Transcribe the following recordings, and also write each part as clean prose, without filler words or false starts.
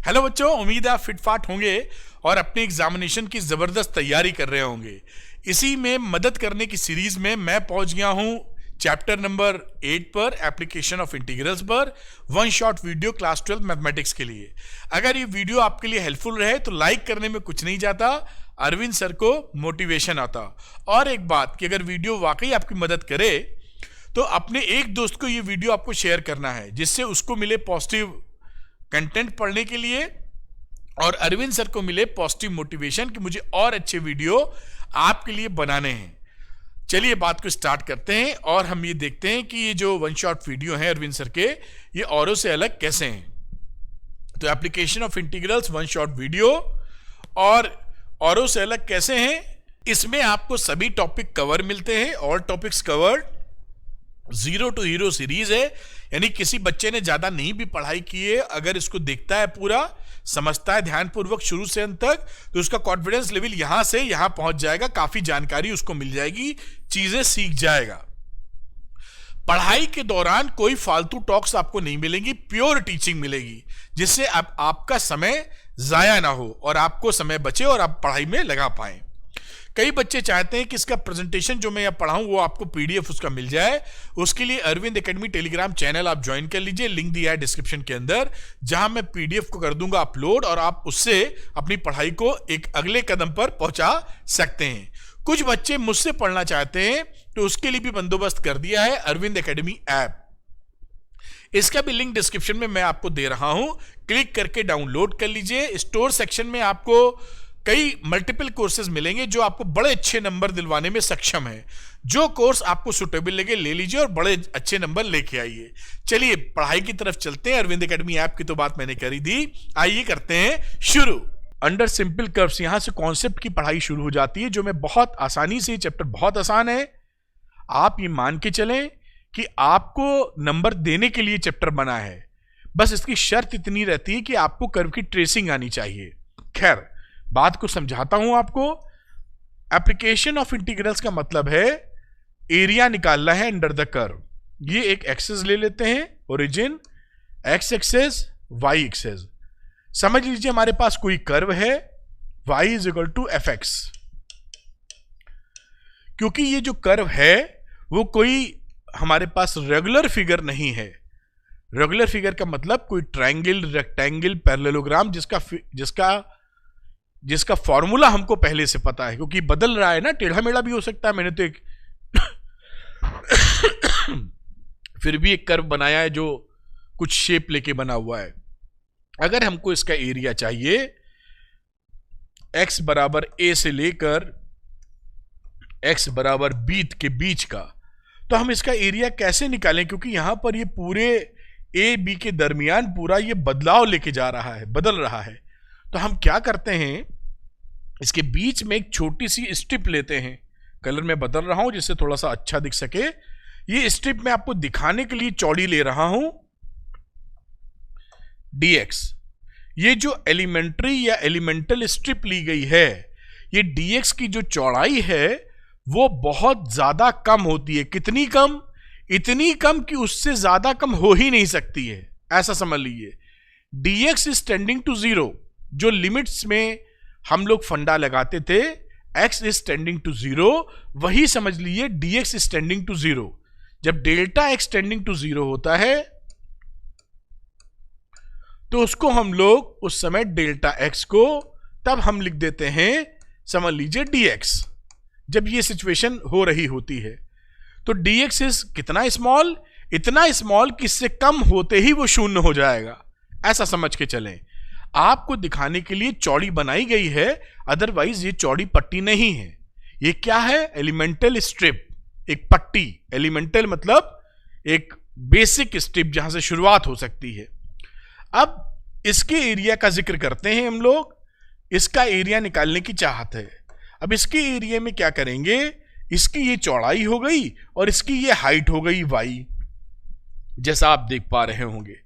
Hello बच्चों, उम्मीद है आप फिटफाट होंगे और अपने एग्जामिनेशन की जबरदस्त तैयारी कर रहे होंगे। इसी में मदद करने की सीरीज में मैं पहुंच गया हूं चैप्टर नंबर 8 पर, एप्लीकेशन ऑफ इंटीग्रल्स पर, one shot video class 12 mathematics के लिए। अगर ये वीडियो आपके लिए हेल्पफुल रहे तो लाइक करने में कुछ नहीं जाता, अरविंद सर को मोटिवेशन आता। और एक बात कि अगर वीडियो वाकई आपकी मदद करे तो अपने एक दोस्त को ये वीडियो आपको शेयर करना है, जिससे उसको मिले पॉजिटिव कंटेंट पढ़ने के लिए और अरविंद सर को मिले पॉजिटिव मोटिवेशन कि मुझे और अच्छे वीडियो आपके लिए बनाने हैं। चलिए बात को स्टार्ट करते हैं और हम ये देखते हैं कि ये जो वन शॉट वीडियो हैं अरविंद सर के, ये औरों से अलग कैसे हैं। तो application of integrals one shot video और औरों से अलग कैसे हैं, इसमें आपको सभी टॉपिक कवर मिलते हैं। All topics covered, zero to hero series है, यानी किसी बच्चे ने ज्यादा नहीं भी पढ़ाई की है, अगर इसको देखता है, पूरा समझता है ध्यानपूर्वक शुरू से अंत तक, तो उसका कॉन्फिडेंस लेवल यहां से यहां पहुंच जाएगा। काफी जानकारी उसको मिल जाएगी, चीजें सीख जाएगा। पढ़ाई के दौरान कोई फालतू टॉक्स आपको नहीं मिलेंगी, प्योर टीचिंग मिलेगी, जिससे आपका समय जाया ना हो और आपको समय बचे और आप पढ़ाई में लगा पाएं। कई बच्चे चाहते हैं कि इसका प्रेजेंटेशन जो मैं यहाँ पढ़ाऊं वो आपको पीडीएफ उसका मिल जाए। उसके लिए अरविंद एकेडमी टेलीग्राम चैनल आप ज्वाइन कर लीजिए, लिंक दिया है डिस्क्रिप्शन के अंदर, जहां मैं पीडीएफ को कर दूंगा अपलोड और आप उससे अपनी पढ़ाई को एक अगले कदम पर पहुंचा सकते हैं। कुछ बच्चे मुझसे पढ़ना चाहते हैं तो उसके लिए भी बंदोबस्त कर दिया है अरविंद एकेडमी ऐप। इसका भी लिंक डिस्क्रिप्शन में मैं आपको दे रहा हूं, क्लिक करके डाउनलोड कर लीजिए। स्टोर सेक्शन में आपको कई मल्टीपल कोर्सेज मिलेंगे जो आपको बड़े अच्छे नंबर दिलवाने में सक्षम है। जो कोर्स आपको सुटेबल लगे ले लीजिए और बड़े अच्छे नंबर लेके आइए। चलिए पढ़ाई की तरफ चलते हैं। अरविंद एकेडमी ऐप की तो बात मैंने करी दी, आइए करते हैं शुरू। अंडर सिंपल कर्व्स, यहां से कॉन्सेप्ट की पढ़ाई शुरू हो जाती है, जो मैं बहुत आसानी से, चैप्टर बहुत आसान है। आप ये मान के चलें कि आपको नंबर देने के लिए चैप्टर बना है, बस इसकी शर्त इतनी रहती है कि आपको कर्व की ट्रेसिंग आनी चाहिए। खैर, बात को समझाता हूं आपको। एप्लीकेशन ऑफ इंटीग्रल्स का मतलब है एरिया निकालना है अंडर द कर्व। ये एक एक्सेस ले लेते हैं, origin, x axis, y axis. समझ लीजिए हमारे पास कोई कर्व है, y is equal to f x. क्योंकि ये जो कर्व है वो कोई हमारे पास रेगुलर फिगर नहीं है। रेगुलर फिगर का मतलब कोई ट्रायंगल, रेक्टेंगल, पैरेललोग्राम जिसका फॉर्मूला हमको पहले से पता है, क्योंकि बदल रहा है ना, टेढ़ा मेढ़ा भी हो सकता है। मैंने तो एक फिर भी एक कर्व बनाया है जो कुछ शेप लेके बना हुआ है। अगर हमको इसका एरिया चाहिए x बराबर a से लेकर x बराबर b के बीच का, तो हम इसका एरिया कैसे निकालें, क्योंकि यहां पर ये पूरे a b के दरमियान पूरा ये बदलाव लेके जा रहा है, बदल रहा है। तो हम क्या करते हैं, इसके बीच में एक छोटी सी स्ट्रिप लेते हैं। कलर में बदल रहा हूं जिससे थोड़ा सा अच्छा दिख सके। ये स्ट्रिप मैं आपको दिखाने के लिए चौड़ी ले रहा हूं, dx। ये जो एलिमेंट्री या एलिमेंटल स्ट्रिप ली गई है, ये dx की जो चौड़ाई है वो बहुत ज्यादा कम होती है। कितनी कम? इतनी कम कि उससे ज्यादा कम हो ही नहीं सकती है, ऐसा समझ लीजिए। dx इज टेंडिंग टू 0, जो लिमिट्स में हम लोग फंडा लगाते थे, x इज टेंडिंग टू 0, वही समझ लीजिए dx इज टेंडिंग टू 0। जब डेल्टा x टेंडिंग टू 0 होता है तो उसको हम लोग उस समय डेल्टा x को तब हम लिख देते हैं, समझ लीजिए dx। जब ये सिचुएशन हो रही होती है तो dx इज कितना स्मॉल, इतना स्मॉल कि इससे कम होते ही वो शून्य हो जाएगा, ऐसा समझ के चलें। आपको दिखाने के लिए चौड़ी बनाई गई है, अदरवाइज ये चौड़ी पट्टी नहीं है। ये क्या है? एलिमेंटल स्ट्रिप, एक पट्टी। एलिमेंटल मतलब एक बेसिक स्ट्रिप जहां से शुरुआत हो सकती है। अब इसके एरिया का जिक्र करते हैं हम लोग। इसका एरिया निकालने की चाहत है। अब इसके एरिया में क्या करेंगे, इसकी ये चौड़ाई हो गई और इसकी ये हाइट हो गई y, जैसा आप देख पा रहे होंगे।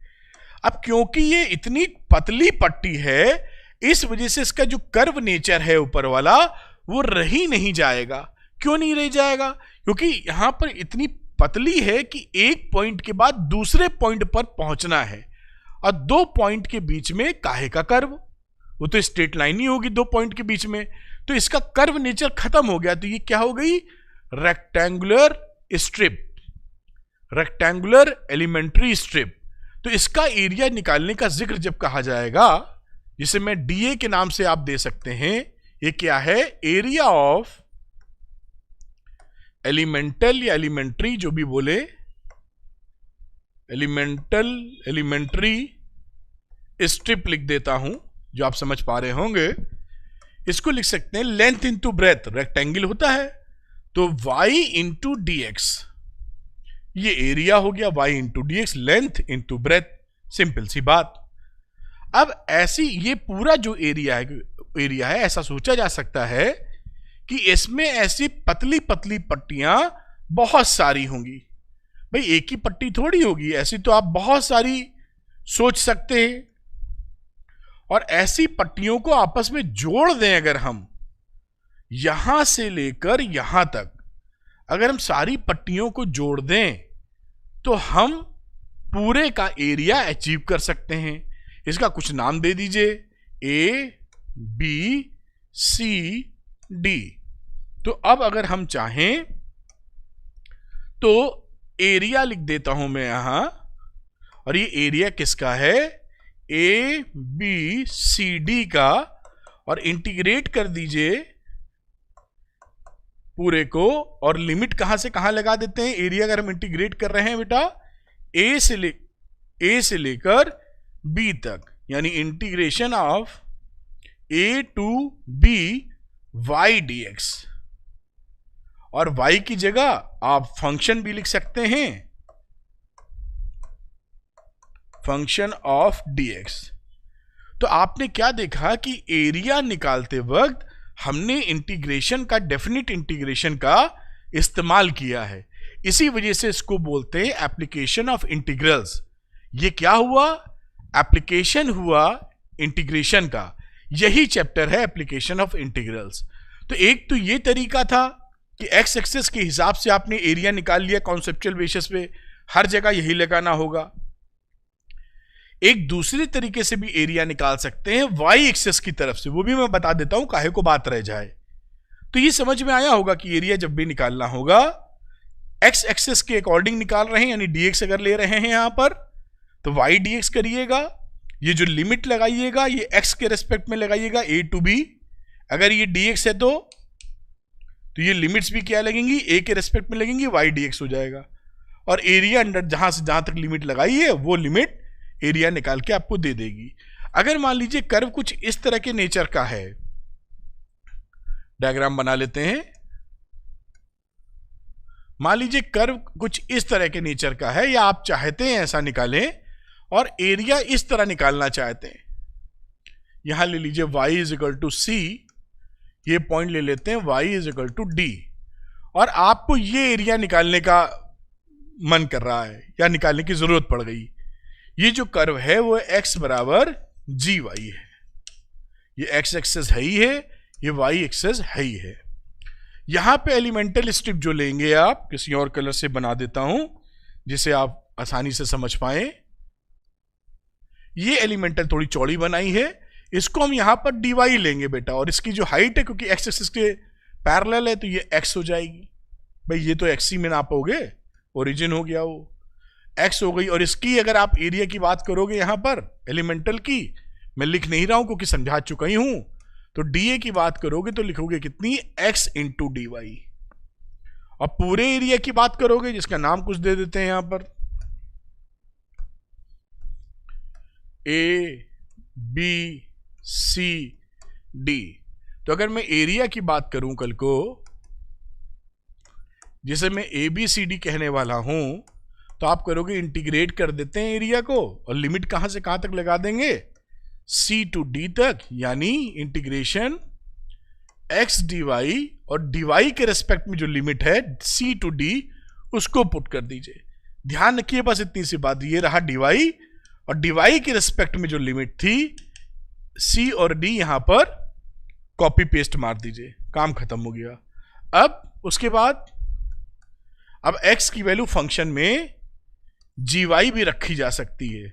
अब क्योंकि ये इतनी पतली पट्टी है, इस वजह से इसका जो कर्व नेचर है ऊपर वाला वो रह ही नहीं जाएगा। क्यों नहीं रह जाएगा? क्योंकि यहां पर इतनी पतली है कि एक पॉइंट के बाद दूसरे पॉइंट पर पहुंचना है, और दो पॉइंट के बीच में काहे का कर्व, वो तो स्ट्रेट लाइन ही होगी दो पॉइंट के बीच में, तो इसका कर्व नेचर खत्म हो गया, तो ये क्या हो गई, rectangular strip, rectangular elementary strip. तो इसका एरिया निकालने का जिक्र जब कहा जाएगा, जिसे मैं डीए के नाम से आप दे सकते हैं, ये क्या है, एरिया ऑफ एलिमेंटल या एलिमेंट्री, जो भी बोले, एलिमेंट्री स्ट्रिप लिख देता हूं, जो आप समझ पा रहे होंगे। इसको लिख सकते हैं लेंथ इंटू ब्रेथ, रेक्टेंगल होता है तो y इंटू डी एक्स, ये एरिया हो गया, y into d x, length into breadth, simple सी बात। अब ऐसी ये पूरा जो एरिया है ऐसा सोचा जा सकता है कि इसमें ऐसी पतली पतली पट्टियां बहुत सारी होंगी। भाई एक ही पट्टी थोड़ी होगी, ऐसी तो आप बहुत सारी सोच सकते हैं। और ऐसी पट्टियों को आपस में जोड़ दें अगर हम, यहां से लेकर यहां तक अगर हम सारी पट्टियों को जोड़ दें तो हम पूरे का एरिया अचीव कर सकते हैं। इसका कुछ नाम दे दीजिए, ए बी सी डी। तो अब अगर हम चाहें तो एरिया लिख देता हूं मैं यहां, और ये एरिया किसका है, ए बी सी डी का, और इंटीग्रेट कर दीजिए पूरे को। और लिमिट कहां से कहां लगा देते हैं, एरिया अगर हम इंटीग्रेट कर रहे हैं बेटा ए से लेकर बी तक, यानी integration of a to b y d x. और y की जगह आप फंक्शन भी लिख सकते हैं, फंक्शन ऑफ dx। तो आपने क्या देखा कि एरिया निकालते वक्त हमने इंटीग्रेशन का, डेफिनिट इंटीग्रेशन का इस्तेमाल किया है। इसी वजह से इसको बोलते हैं एप्लीकेशन ऑफ इंटीग्रल्स। ये क्या हुआ, एप्लीकेशन हुआ इंटीग्रेशन का, यही चैप्टर है एप्लीकेशन ऑफ इंटीग्रल्स। तो एक तो ये तरीका था कि एक्स एक्सिस के हिसाब से आपने एरिया निकाल लिया कॉन्सेप्चुअल बेसिस पे, हर जगह यही लगाना होगा। एक दूसरे तरीके से भी एरिया निकाल सकते हैं वाई एक्सिस की तरफ से, वो भी मैं बता देता हूं काहे को बात रह जाए। तो ये समझ में आया होगा कि एरिया जब भी निकालना होगा एक्स एक्सिस के अकॉर्डिंग निकाल रहे हैं, यानी डीएक्स अगर ले रहे हैं यहां पर तो वाई डीएक्स करिएगा। ये जो लिमिट लगाइएगा ये एक्स के रेस्पेक्ट में लगाइएगा, ए टू बी। अगर ये डीएक्स है तो ये लिमिट्स भी क्या लगेंगी, ए के रेस्पेक्ट में लगेंगी, वाई डीएक्स हो जाएगा। और एरिया अंडर जहां से जहां तक लिमिट लगाई है वो लिमिट एरिया निकाल के आपको दे देगी। अगर मान लीजिए कर्व कुछ इस तरह के नेचर का है, डायग्राम बना लेते हैं। मान लीजिए कर्व कुछ इस तरह के नेचर का है, या आप चाहते हैं ऐसा निकालें और एरिया इस तरह निकालना चाहते हैं। यहां ले लीजिए y is equal to c, ये पॉइंट ले लेते हैं y is equal to d, और आपको ये एरिया निकालने का मन कर रहा है या निकालने की जरूरत पड़ गई। ये जो कर्व है वो x बराबर जी वाई है, ये x एक्सेस है ही है, ये y एक्सेस है ही है। यहां पे एलिमेंटल स्ट्रिप जो लेंगे आप, किसी और कलर से बना देता हूं जिसे आप आसानी से समझ पाए। ये एलिमेंटल थोड़ी चौड़ी बनाई है, इसको हम यहां पर dy लेंगे बेटा, और इसकी जो हाइट है क्योंकि x एक्सिस के पैरेलल है तो ये x हो जाएगी। भाई ये तो x ही में नापोगे, ओरिजिन हो गया वो x हो गई। और इसकी अगर आप एरिया की बात करोगे यहां पर एलिमेंटल की, मैं लिख नहीं रहा हूं क्योंकि समझा चुका ही हूं, तो dA की बात करोगे तो लिखोगे कितनी, x इंटू डी वाई। और पूरे एरिया की बात करोगे जिसका नाम कुछ दे देते हैं यहां पर, ए बी सी डी। तो अगर मैं एरिया की बात करूं कल को, जिसे मैं ए बी सी डी कहने वाला हूं, तो आप करोगे इंटीग्रेट कर देते हैं एरिया को, और लिमिट कहां से कहां तक लगा देंगे, सी टू डी तक, यानी इंटीग्रेशन एक्स डी वाई, और डी वाई के रेस्पेक्ट में जो लिमिट है सी टू डी उसको पुट कर दीजिए। ध्यान रखिए बस इतनी सी बात, ये रहा डी वाई, और डी वाई के रेस्पेक्ट में जो लिमिट थी सी और डी यहां पर कॉपी पेस्ट मार दीजिए, काम खत्म हो गया। अब उसके बाद अब x की वैल्यू फंक्शन में जी वाई भी रखी जा सकती है,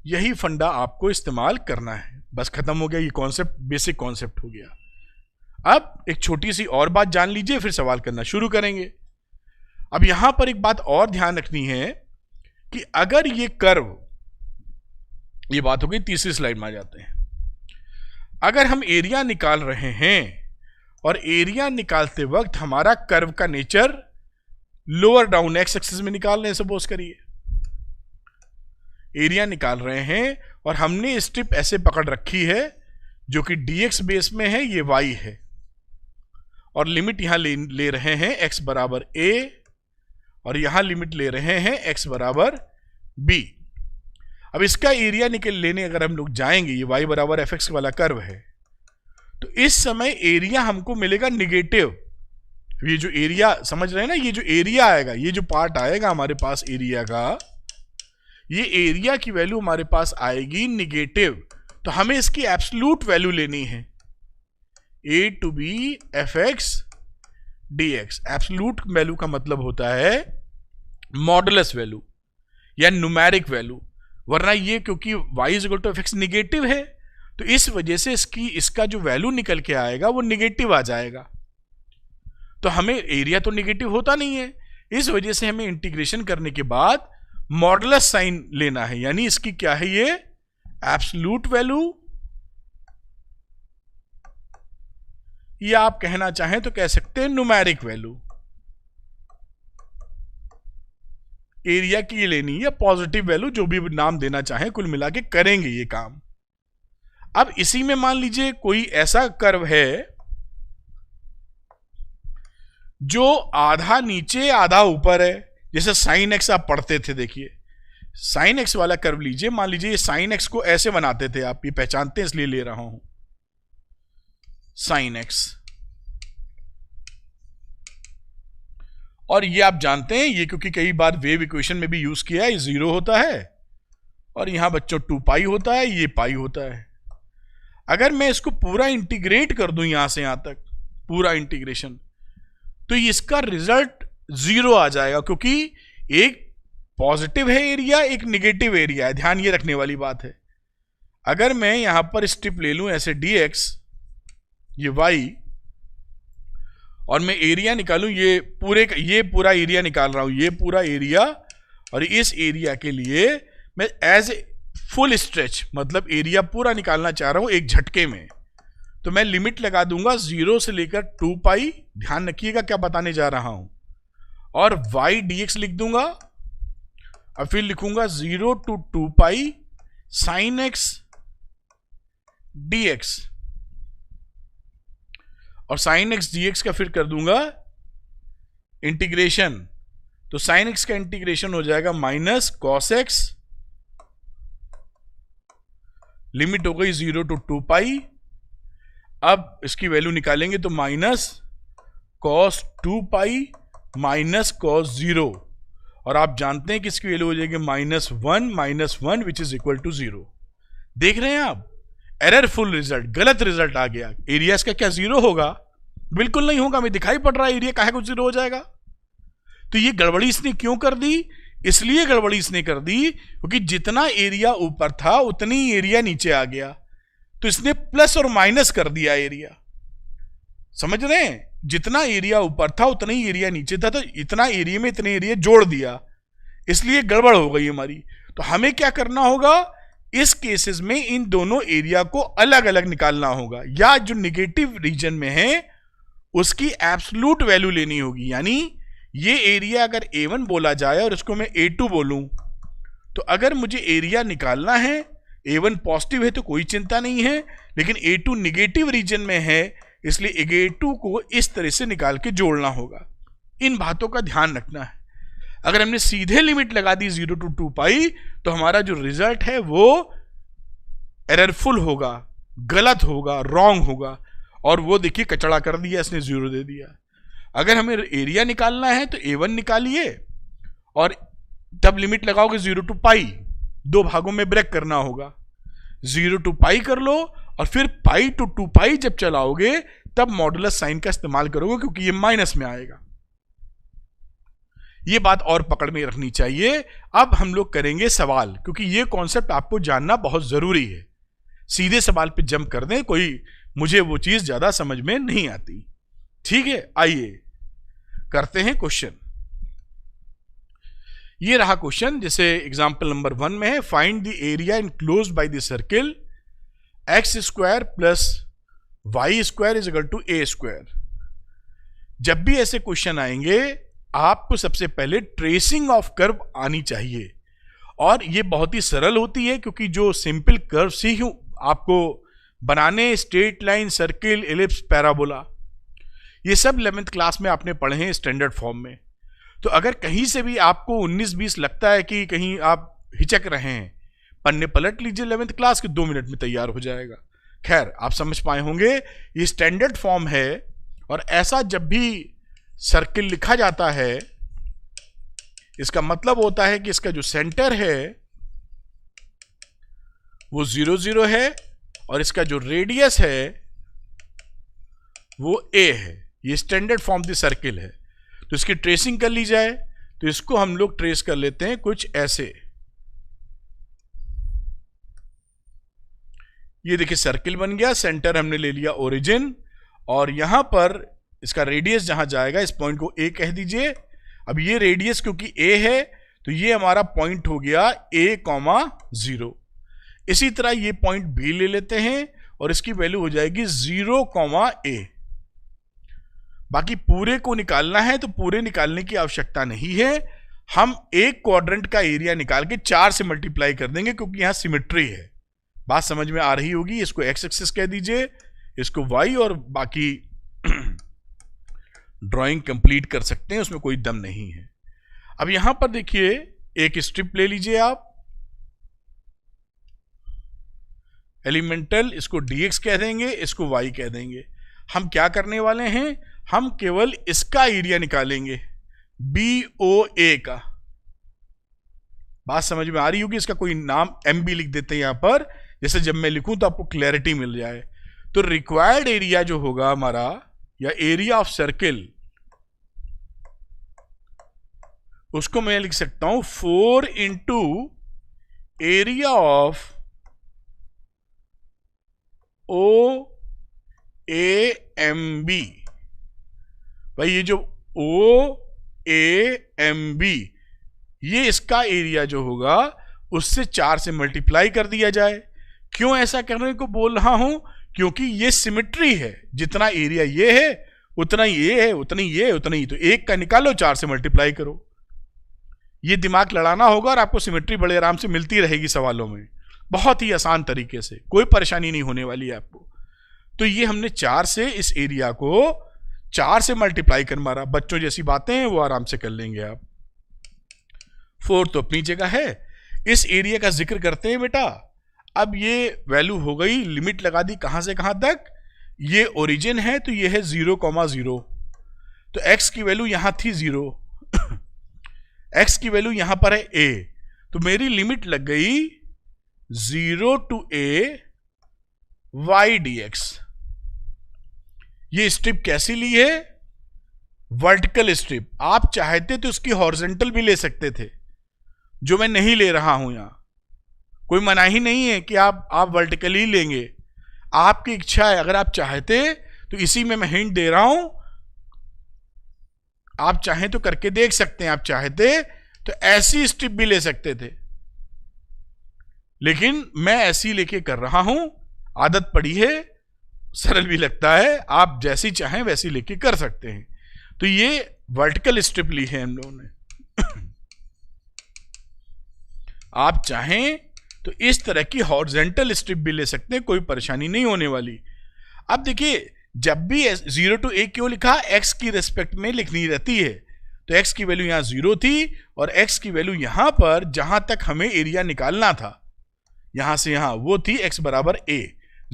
यही फंडा आपको इस्तेमाल करना है। बस खत्म हो गया, ये कॉन्सेप्ट, बेसिक कॉन्सेप्ट हो गया। अब एक छोटी सी और बात जान लीजिए, फिर सवाल करना शुरू करेंगे। अब यहां पर एक बात और ध्यान रखनी है कि अगर ये कर्व, ये बात हो गई, तीसरी स्लाइड में आ जाते हैं। अगर हम एरिया निकाल रहे हैं और एरिया निकालते वक्त हमारा कर्व का nature lower down x axis में निकाल रहे हैं, सपोज करिए एरिया निकाल रहे हैं और हमने स्ट्रिप ऐसे पकड़ रखी है जो कि dx बेस में है, ये y है, और लिमिट यहां ले रहे हैं x बराबर a और यहां लिमिट ले रहे हैं x बराबर b। अब इसका एरिया निकल लेने अगर हम लोग जाएंगे, ये y बराबर fx वाला कर्व है, तो इस समय एरिया हमको मिलेगा निगेटिव। ये जो एरिया समझ रहे हैं ना, ये जो एरिया आएगा, ये जो पार्ट आएगा हमारे पास एरिया का, ये एरिया की वैल्यू हमारे पास आएगी निगेटिव। तो हमें इसकी एब्सोल्यूट वैल्यू लेनी है, a to b fx dx। Absolute value का मतलब होता है मॉडुलस वैल्यू या न्यूमेरिक वैल्यू, वरना ये क्योंकि y is equal to fx negative है, तो इस वजह से इसका जो वैल्यू निकल के आएगा वो निगेटिव आ जाएगा। तो हमें एरिया तो निगेटिव होता नहीं है, इस वजह से हमें इंटीग्रेशन करने के बाद मॉडुलस साइन लेना है, यानी इसकी क्या है, ये एब्सोल्यूट वैल्यू, या आप कहना चाहें तो कह सकते हैं न्यूमेरिक वैल्यू। एरिया की लेनी या पॉजिटिव वैल्यू, जो भी नाम देना चाहें, कुल मिला के करेंगे ये काम। अब इसी में मान लीजिए कोई ऐसा कर्व है जो आधा नीचे आधा ऊपर है, जैसे साइन एक्स आप पढ़ते थे, देखिए साइन एक्स वाला कर्व लीजिए, मान लीजिए ये साइन एक्स को ऐसे बनाते थे आप, ये पहचानते हैं इसलिए ले रहा हूं, साइन एक्स, और ये आप जानते हैं, ये क्योंकि कई बार वेव इक्वेशन में भी यूज किया है, ये 0 होता है और यहां बच्चों 2 पाई होता है, ये पाई होता है। अगर मैं इसको पूरा इंटीग्रेट कर दूं यहां से यहां तक, पूरा इंटीग्रेशन, तो इसका रिजल्ट 0 आ जाएगा, क्योंकि एक पॉजिटिव है एरिया, एक निगेटिव एरिया है। ध्यान ये रखने वाली बात है। अगर मैं यहां पर स्ट्रिप ले लूं ऐसे dx, ये y, और मैं एरिया निकालूं, ये पूरा एरिया निकाल रहा हूं, ये पूरा एरिया, और इस एरिया के लिए मैं एज ए फुल स्ट्रेच, मतलब एरिया पूरा निकालना चाह रहा हूं एक झटके में, तो मैं लिमिट लगा दूंगा 0 से लेकर 2 पाई, ध्यान रखिएगा क्या बताने जा रहा हूं, और y dx लिख दूंगा, और फिर लिखूंगा 0 to 2 pi sine x dx, और साइन एक्स dx का फिर कर दूंगा इंटीग्रेशन, तो साइन एक्स का इंटीग्रेशन हो जाएगा माइनस कॉस एक्स, लिमिट हो गई 0 to 2 पाई। अब इसकी वैल्यू निकालेंगे तो minus cos 2 pi minus cos 0, और आप जानते हैं कि इसकी वैल्यू हो जाएगी -1 विच इज इक्वल टू 0। देख रहे हैं आप, एररफुल रिजल्ट, गलत रिजल्ट आ गया। एरिया इसका क्या 0 होगा? बिल्कुल नहीं होगा, हमें दिखाई पड़ रहा है एरिया काहे को 0 हो जाएगा। तो ये गड़बड़ी इसने क्यों कर दी? इसलिए गड़बड़ी इसने कर दी क्योंकि जितना एरिया ऊपर था उतनी एरिया नीचे आ गया, तो इसने प्लस और माइनस कर दिया एरिया। समझ रहे हैं? जितना एरिया ऊपर था उतना ही एरिया नीचे था, तो इतना एरिया में इतने एरिया जोड़ दिया, इसलिए गड़बड़ हो गई हमारी। तो हमें क्या करना होगा, इस केसेस में इन दोनों एरिया को अलग अलग निकालना होगा, या जो निगेटिव रीजन में है उसकी एब्सोल्यूट वैल्यू लेनी होगी। यानी ये एरिया अगर A1 बोला जाए और इसको मैं A2 बोलूं, तो अगर मुझे एरिया निकालना है, A1 पॉजिटिव है तो कोई चिंता नहीं है, लेकिन A2 निगेटिव रीजन में है, इसलिए A2 को इस तरह से निकाल के जोड़ना होगा। इन बातों का ध्यान रखना है। अगर हमने सीधे लिमिट लगा दी 0 to 2 पाई, तो हमारा जो रिजल्ट है वो एररफुल होगा, गलत होगा, रॉन्ग होगा, और वो देखिए कचड़ा कर दिया इसने, 0 दे दिया। अगर हमें एरिया निकालना है तो A1 निकालिए और तब लिमिट लगाओगे 0 to पाई, 2 भागों में ब्रेक करना होगा, 0 to पाई कर लो, और फिर पाई to 2 पाई जब चलाओगे तब मॉडुलस साइन का इस्तेमाल करोगे, क्योंकि ये माइनस में आएगा। ये बात और पकड़ में रखनी चाहिए। अब हम लोग करेंगे सवाल, क्योंकि ये कॉन्सेप्ट आपको जानना बहुत जरूरी है। सीधे सवाल पे जंप कर दें, कोई मुझे वो चीज ज्यादा समझ में नहीं आती। ठीक है, आइए करते हैं क्वेश्चन। ये रहा क्वेश्चन, जैसे एग्जांपल नंबर 1 में है, find the area enclosed by the circle x square plus y square is equal to a square. जब भी ऐसे क्वेश्चन आएंगे आपको सबसे पहले ट्रेसिंग ऑफ कर्व आनी चाहिए, और ये बहुत ही सरल होती है, क्योंकि जो सिंपल कर्व ही आपको बनाने, straight line, circle, ellipse, parabola, ये सब 11th क्लास में आपने पढ़े हैं स्टैंडर्ड फॉर्म में। तो अगर कहीं से भी आपको 19-20 लगता है कि कहीं आप हिचक रहे हैं, पन्ने पलट लीजिए 11th क्लास के, 2 मिनट में तैयार हो जाएगा। खैर, आप समझ पाए होंगे ये स्टैंडर्ड फॉर्म है, और ऐसा जब भी सर्किल लिखा जाता है इसका मतलब होता है कि इसका जो सेंटर है वो 0 0 है, और इसका जो रेडियस है वो a है। ये स्टैंडर्ड फॉर्म द सर्किल है। तो इसकी ट्रेसिंग कर ली जाए, तो इसको हम लोग ट्रेस कर लेते हैं कुछ ऐसे। ये देखिए सर्किल बन गया, सेंटर हमने ले लिया ओरिजिन, और यहां पर इसका रेडियस जहां जाएगा, इस पॉइंट को a कह दीजिए। अब ये रेडियस क्योंकि a है तो ये हमारा पॉइंट हो गया a,0। इसी तरह ये पॉइंट b ले लेते हैं और इसकी वैल्यू हो जाएगी 0,a। बाकी पूरे को निकालना है तो पूरे निकालने की आवश्यकता नहीं है, हम एक क्वाड्रेंट का एरिया निकाल के 4 से मल्टीप्लाई कर देंगे, क्योंकि यहां सिमेट्री है। बात समझ में आ रही होगी। इसको x एक्सिस कह दीजिए, इसको y, और बाकी ड्राइंग कंप्लीट कर सकते हैं, उसमें कोई दम नहीं है। अब यहां पर देखिए एक स्ट्रिप ले लीजिए आप, एलिमेंटल, इसको dx कह देंगे, इसको y कह देंगे। हम क्या करने वाले हैं, हम केवल इसका एरिया निकालेंगे, BOA का। बात समझ में आ रही होगी। इसका कोई नाम MB लिख देते हैं यहां पर, जैसे जब मैं लिखूं तो आपको क्लैरिटी मिल जाए। तो रिक्वायर्ड एरिया जो होगा हमारा, या एरिया ऑफ सर्किल, उसको मैं लिख सकता हूं 4 इंटू एरिया ऑफ OAMB। भाई ये जो OAMB, ये इसका एरिया जो होगा उससे 4 से मल्टीप्लाई कर दिया जाए। क्यों ऐसा करने को बोल रहा हूं, क्योंकि ये सिमेट्री है, जितना एरिया ये है उतना ये है, उतनी ये है, उतना ही। तो एक का निकालो, 4 से मल्टीप्लाई करो। ये दिमाग लड़ाना होगा और आपको सिमेट्री बड़े आराम से मिलती रहेगी सवालों में, बहुत ही आसान तरीके से, कोई परेशानी नहीं होने वाली है आपको। तो ये हमने 4 से इस एरिया को 4 से मल्टीप्लाई कर मारा। बच्चों जैसी बातें हैं वो आराम से कर लेंगे आप। 4 तो अपनी जगह है। इस एरिया का जिक्र करते हैं बेटा। अब ये वैल्यू हो गई, लिमिट लगा दी कहां से कहां तक, ये ओरिजिन है तो ये है 0,0। तो x की वैल्यू यहां थी 0, x की वैल्यू यहां पर है a, तो मेरी लिमिट लग गई 0 to a y dx। ये स्ट्रिप कैसी ली है, वर्टिकल स्ट्रिप। आप चाहते तो उसकी हॉरिजॉन्टल भी ले सकते थे, जो मैं नहीं ले रहा हूं। यहां कोई मनाही नहीं है कि आप वर्टिकल ही लेंगे, आपकी इच्छा है। अगर आप चाहते तो इसी में मैं हिंट दे रहा हूं, आप चाहें तो करके देख सकते हैं। आप चाहते तो ऐसी स्ट्रिप भी ले सकते थे, लेकिन मैं ऐसी लेके कर रहा हूं, आदत पड़ी है, सरल भी लगता है। आप जैसी चाहें वैसी लेके कर सकते हैं। तो ये वर्टिकल स्ट्रिप ली है हम लोगों ने। आप चाहें तो इस तरह की हॉरिजॉन्टल स्ट्रिप भी ले सकते हैं, कोई परेशानी नहीं होने वाली। अब देखिए, जब भी 0 to a क्यों लिखा, x की रेस्पेक्ट में लिखनी रहती है। तो x की वैल्यू यहां 0 थी, और x की वैल्यू यहां पर जहां तक हमें एरिया निकालना था, यहां से यहां, वो थी x बराबर a।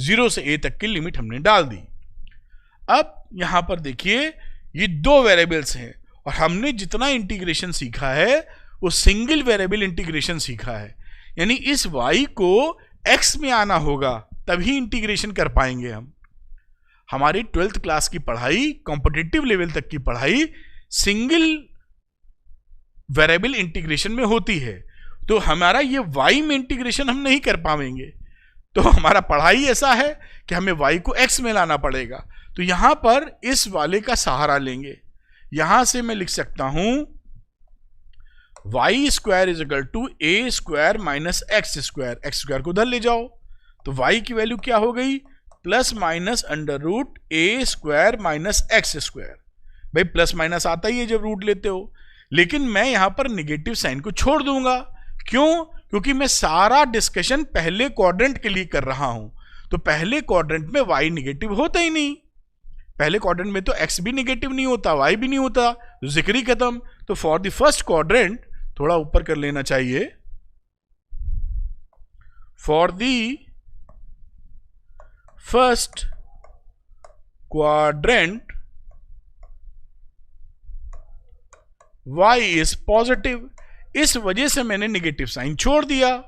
0 से a तक की लिमिट हमने डाल दी। अब यहां पर देखिए ये 2 वेरिएबल्स हैं, और हमने जितना इंटीग्रेशन सीखा है वो सिंगल वेरिएबल इंटीग्रेशन सीखा है। यानी इस y को x में आना होगा, तभी इंटीग्रेशन कर पाएंगे हम। हमारी 12th क्लास की पढ़ाई, कॉम्पिटिटिव लेवल तक की पढ़ाई सिंगल वेरिएबल इंटीग्रेशन में होती है, तो हमारा ये y में इंटीग्रेशन हम नहीं कर पाएंगे। तो हमारा पढ़ाई ऐसा है कि हमें y को x में लाना पड़ेगा। तो यहां पर इस वाले का सहारा लेंगे। यहां से मैं लिख सकता हूं y square is equal to a square minus x square. X square को उधर ले जाओ तो y की वैल्यू क्या हो गई, plus minus under root a square minus x square. भाई प्लस माइनस आता ही है जब रूट लेते हो, लेकिन मैं यहां पर निगेटिव साइन को छोड़ दूंगा। क्यों? क्योंकि मैं सारा डिस्कशन पहले क्वाड्रेंट के लिए कर रहा हूं, तो पहले क्वाड्रेंट में y निगेटिव होता ही नहीं। पहले क्वाड्रेंट में तो x भी निगेटिव नहीं होता, y भी नहीं होता, तो जिक्र ही खत्म। तो फॉर द फर्स्ट क्वाड्रेंट, थोड़ा ऊपर कर लेना चाहिए, for the first quadrant y is positive. इस वजह से मैंने निगेटिव साइन छोड़ दिया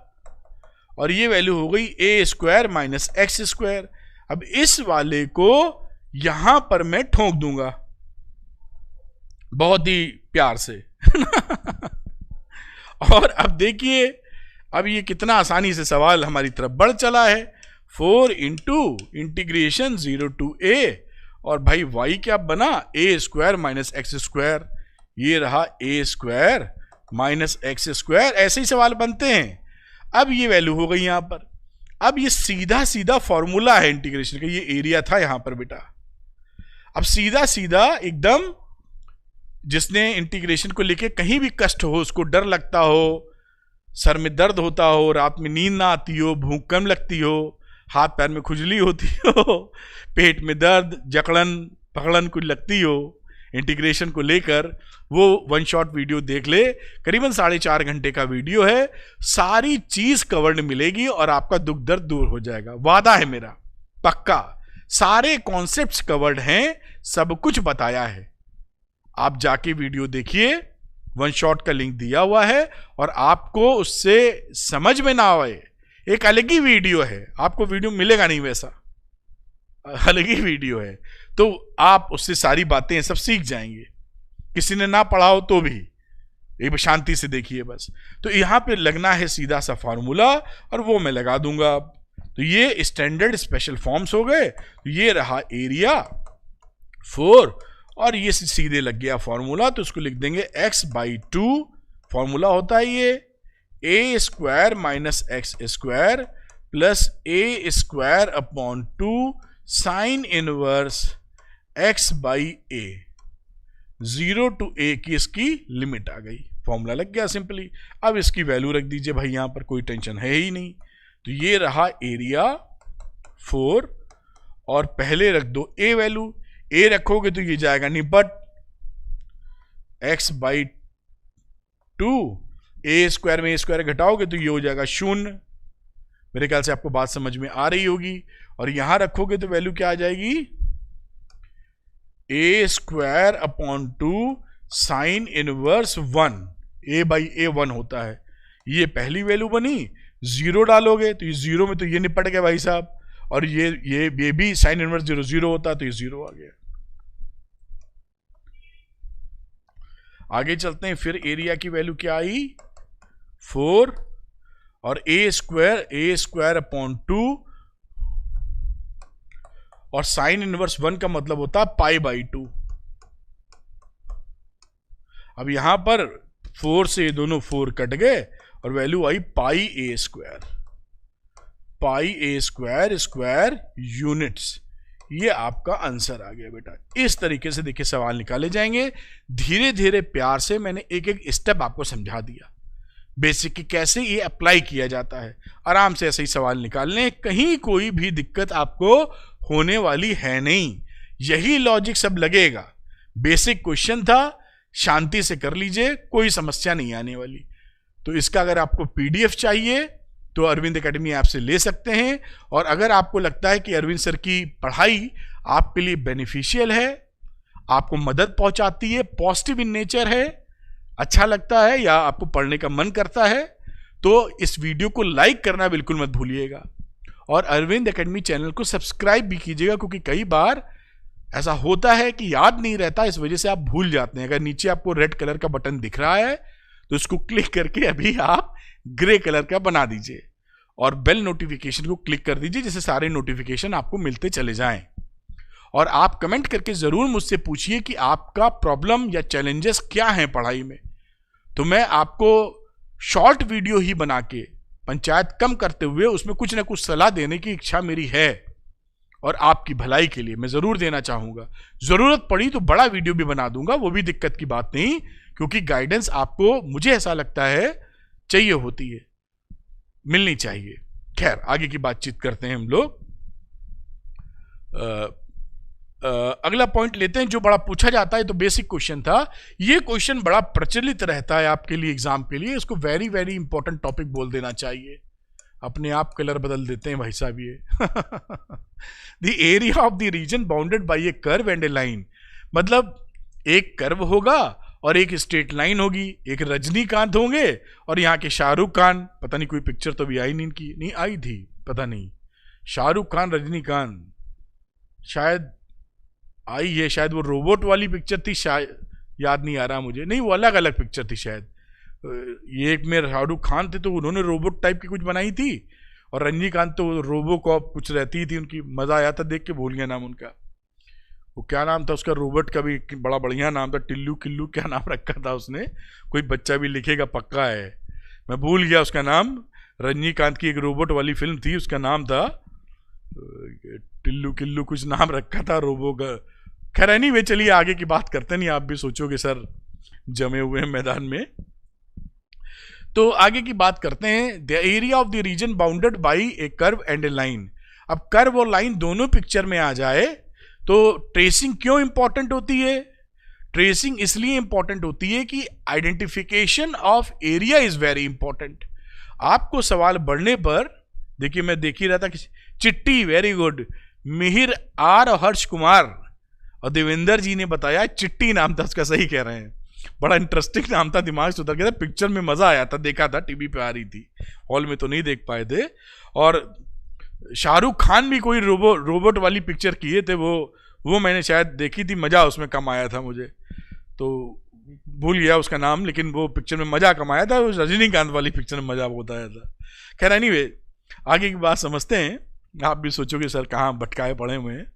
और ये वैल्यू हो गई a square minus x square. अब इस वाले को यहां पर मैं ठोक दूंगा बहुत ही प्यार से और अब देखिए, अब ये कितना आसानी से सवाल हमारी तरफ बढ़ चला है। 4 इंटू इंटीग्रेशन 0 टू a, और भाई y क्या बना, a square minus x square. ये रहा a square minus x square. ऐसे ही सवाल बनते हैं। अब ये वैल्यू हो गई यहां पर। अब ये सीधा सीधा फॉर्मूला है इंटीग्रेशन का, ये एरिया था यहां पर बेटा। अब सीधा सीधा एकदम, जिसने इंटीग्रेशन को लेके कहीं भी कष्ट हो, उसको डर लगता हो, सर में दर्द होता हो, रात में नींद ना आती हो, भूख कम लगती हो, हाथ पैर में खुजली होती हो, पेट में दर्द, जकड़न पकड़न कुछ लगती हो इंटीग्रेशन को लेकर, वो वन शॉट वीडियो देख ले। करीबन 4.5 घंटे का वीडियो है, सारी चीज कवर्ड मिलेगी और आपका दुख दर्द दूर हो जाएगा, वादा है मेरा, पक्का। सारे कॉन्सेप्ट्स कवर्ड हैं, सब कुछ बताया है। आप जाके वीडियो देखिए, वन शॉट का लिंक दिया हुआ है, और आपको उससे समझ में ना आए, एक अलग ही वीडियो है, आपको वीडियो मिलेगा नहीं वैसा, अलग ही वीडियो है, तो आप उससे सारी बातें सब सीख जाएंगे। किसी ने ना पढ़ा हो तो भी एक शांति से देखिए बस। तो यहां पे लगना है सीधा सा फॉर्मूला, और वो मैं लगा दूंगा। तो ये स्टैंडर्ड स्पेशल फॉर्म्स हो गए। तो ये रहा एरिया 4, और ये सीधे लग गया फॉर्मूला, तो उसको लिख देंगे x/2। फॉर्मूला होता है ये a square minus x square plus a square upon 2 sine inverse x/a। 0 to a की इसकी लिमिट आ गई, फॉर्मूला लग गया सिंपली। अब इसकी वैल्यू रख दीजिए भाई, यहां पर कोई टेंशन है ही नहीं। तो ये रहा एरिया 4, और पहले रख दो a वैल्यू। a रखोगे तो ये जाएगा निपट, x/2, a स्क्वायर में a स्क्वायर घटाओगे तो ये हो जाएगा 0। मेरे ख्याल से आपको बात समझ में आ रही होगी। और यहां रखोगे तो वैल्यू क्या आ जाएगी, a square upon 2 sine inverse 1, a/a 1 होता है। ये पहली वैल्यू बनी। 0 डालोगे तो ये 0 में तो ये निपट गया भाई साहब, और ये भी साइन इनवर्स 0 0 होता, तो ये 0 आ गया। आगे चलते हैं, फिर एरिया की वैल्यू क्या आई, 4, और a स्क्वायर अपॉन 2, और साइन इनवर्स 1 का मतलब होता है π/2। अब यहां पर 4 से ये दोनों 4 कट गए, और वैल्यू आई πa स्क्वायर यूनिट्स। ये आपका आंसर आ गया बेटा। इस तरीके से देखिए सवाल निकाले जाएंगे। धीरे धीरे प्यार से मैंने एक एक स्टेप आपको समझा दिया, बेसिक की कैसे ये अप्लाई किया जाता है। आराम से ऐसे ही सवाल निकालने, कहीं कोई भी दिक्कत आपको होने वाली है नहीं। यही लॉजिक सब लगेगा। बेसिक क्वेश्चन था, शांति से कर लीजिए, कोई समस्या नहीं आने वाली। तो इसका अगर आपको पीडीएफ चाहिए तो अरविंद एकेडमी ऐप से ले सकते हैं। और अगर आपको लगता है कि अरविंद सर की पढ़ाई आपके लिए बेनिफिशियल है, आपको मदद पहुंचाती है, पॉजिटिव इन नेचर है, अच्छा लगता है, या आपको पढ़ने का मन करता है, तो इस वीडियो को लाइक करना बिल्कुल मत भूलिएगा। और अरविंद एकेडमी चैनल को सब्सक्राइब भी कीजिएगा, क्योंकि कई बार ऐसा होता है कि याद नहीं रहता, इस वजह से आप भूल जाते हैं। अगर नीचे आपको रेड कलर का बटन दिख रहा है तो इसको क्लिक करके अभी आप ग्रे कलर का बना दीजिए और बेल नोटिफिकेशन को क्लिक कर दीजिए, जिससे सारे नोटिफिकेशन आपको मिलते चले जाएं। और आप कमेंट करके जरूर मुझसे पूछिए कि आपका प्रॉब्लम या चैलेंजेस क्या हैं पढ़ाई में, तो मैं आपको शॉर्ट वीडियो ही बना के पंचायत कम करते हुए उसमें कुछ ना कुछ सलाह देने की इच्छा मेरी है और आपकी भलाई के लिए मैं जरूर देना चाहूंगा। जरूरत पड़ी तो बड़ा वीडियो भी बना दूंगा, वो भी दिक्कत की बात नहीं, क्योंकि गाइडेंस आपको, मुझे ऐसा लगता है, चाहिए होती है, मिलनी चाहिए। खैर आगे की बातचीत करते हैं हम लोग। अगला पॉइंट लेते हैं जो बड़ा पूछा जाता है, तो बेसिक क्वेश्चन था। ये क्वेश्चन बड़ा प्रचलित रहता है आपके लिए एग्जाम के लिए, इसको वेरी वेरी इंपॉर्टेंट टॉपिक बोल देना चाहिए। अपने आप कलर बदल देते हैं भाई साहब ये। The area of the region bounded bye A curve and A line, मतलब एक कर्व होगा और एक स्ट्रेट लाइन होगी, एक रजनीकांत होंगे और यहाँ के शाहरुख खान, पता नहीं कोई पिक्चर तो भी आई नहीं इनकी, नहीं आई थी पता नहीं, शाहरुख खान रजनीकांत शायद आई है, शायद वो रोबोट वाली पिक्चर थी, शायद याद नहीं आ रहा मुझे, नहीं वो अलग अलग पिक्चर थी शायद। ये एक में शाहरुख खान थे तो उन्होंने रोबोट टाइप की कुछ बनाई थी, और रजनीकांत तो रोबोकॉप कुछ रहती थी उनकी, मजा आया था देख के, भूल गया नाम उनका, वो क्या नाम था उसका, रोबोट का भी बड़ा बढ़िया नाम था, टिल्लू किल्लू क्या नाम रखा था उसने, कोई बच्चा भी लिखेगा पक्का है, मैं भूल गया उसका नाम। रजनीकांत की एक रोबोट वाली फिल्म थी, उसका नाम था टिल्लू किल्लू कुछ नाम रखा था रोबो का। खैर एनीवे चलिए आगे की बात करते नहीं, आप भी सोचोगे सर जमे हुए हैं मैदान में। तो आगे की बात करते हैं। The area of the region bounded by A curve and A line. अब कर्व और लाइन दोनों पिक्चर में आ जाए तो ट्रेसिंग क्यों इंपॉर्टेंट होती है? ट्रेसिंग इसलिए इंपॉर्टेंट होती है कि identification of area is very important. आपको सवाल बढ़ने पर, देखिए मैं देख ही रहा था कि चिट्टी, वेरी गुड, मिहिर आर और हर्ष कुमार और देवेंद्र जी ने बताया, चिट्टी नाम था उसका, सही कह रहे हैं, बड़ा इंटरेस्टिंग नाम था, दिमाग से उतर गया था, पिक्चर में मजा आया था, देखा था टीवी पे आ रही थी, हॉल में तो नहीं देख पाए थे। और शाहरुख खान भी कोई रोबोट वाली पिक्चर किए थे, वो मैंने शायद देखी थी, मजा उसमें कम आया था मुझे, तो भूल गया उसका नाम, लेकिन वो पिक्चर में मजा कम आया था, रजनीकांत वाली पिक्चर में मजा बहुत आया था। खैर एनीवे आगे की बात समझते हैं, आप भी सोचोगे सर कहाँ भटकाए पड़े हुए हैं।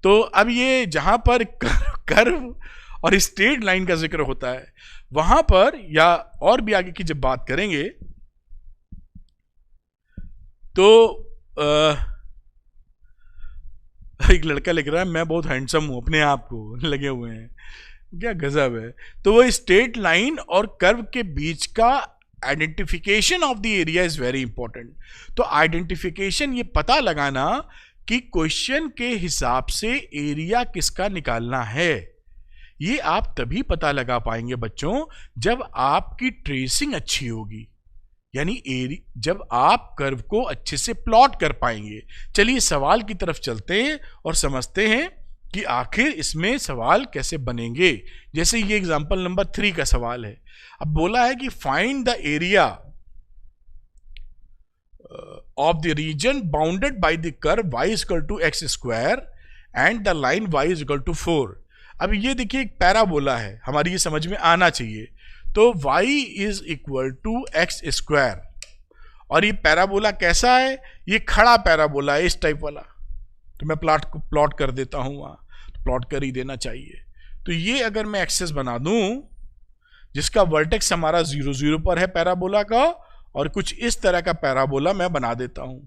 तो अब ये जहां पर कर्व और स्ट्रेट लाइन का जिक्र होता है, वहां पर, या और भी आगे की जब बात करेंगे तो एक लड़का लिख रहा है मैं बहुत हैंडसम हूं, अपने आप को लगे हुए हैं, क्या गजब है। तो वो स्ट्रेट लाइन और कर्व के बीच का identification of the area is very important. तो आइडेंटिफिकेशन, ये पता लगाना कि क्वेश्चन के हिसाब से एरिया किसका निकालना है, ये आप तभी पता लगा पाएंगे बच्चों जब आपकी ट्रेसिंग अच्छी होगी, यानी जब आप कर्व को अच्छे से प्लॉट कर पाएंगे। चलिए सवाल की तरफ चलते हैं और समझते हैं कि आखिर इसमें सवाल कैसे बनेंगे। जैसे ये एग्जांपल नंबर 3 का सवाल है। अब बोला है कि find the area of the region bounded by the curve y equal to x square and the line y equal to 4। अब ये देखिए एक पैराबोला है, हमारी ये समझ में आना चाहिए। तो y is equal to x square, और ये पैराबोला कैसा है? ये खड़ा पैराबोला है, इस टाइप वाला। तो मैं प्लॉट कर देता हूं, वहां तो प्लॉट कर ही देना चाहिए। तो ये अगर मैं एक्सेस बना दूं जिसका वर्टेक्स हमारा 0 0 पर है पैराबोला का, और कुछ इस तरह का पैराबोला मैं बना देता हूं,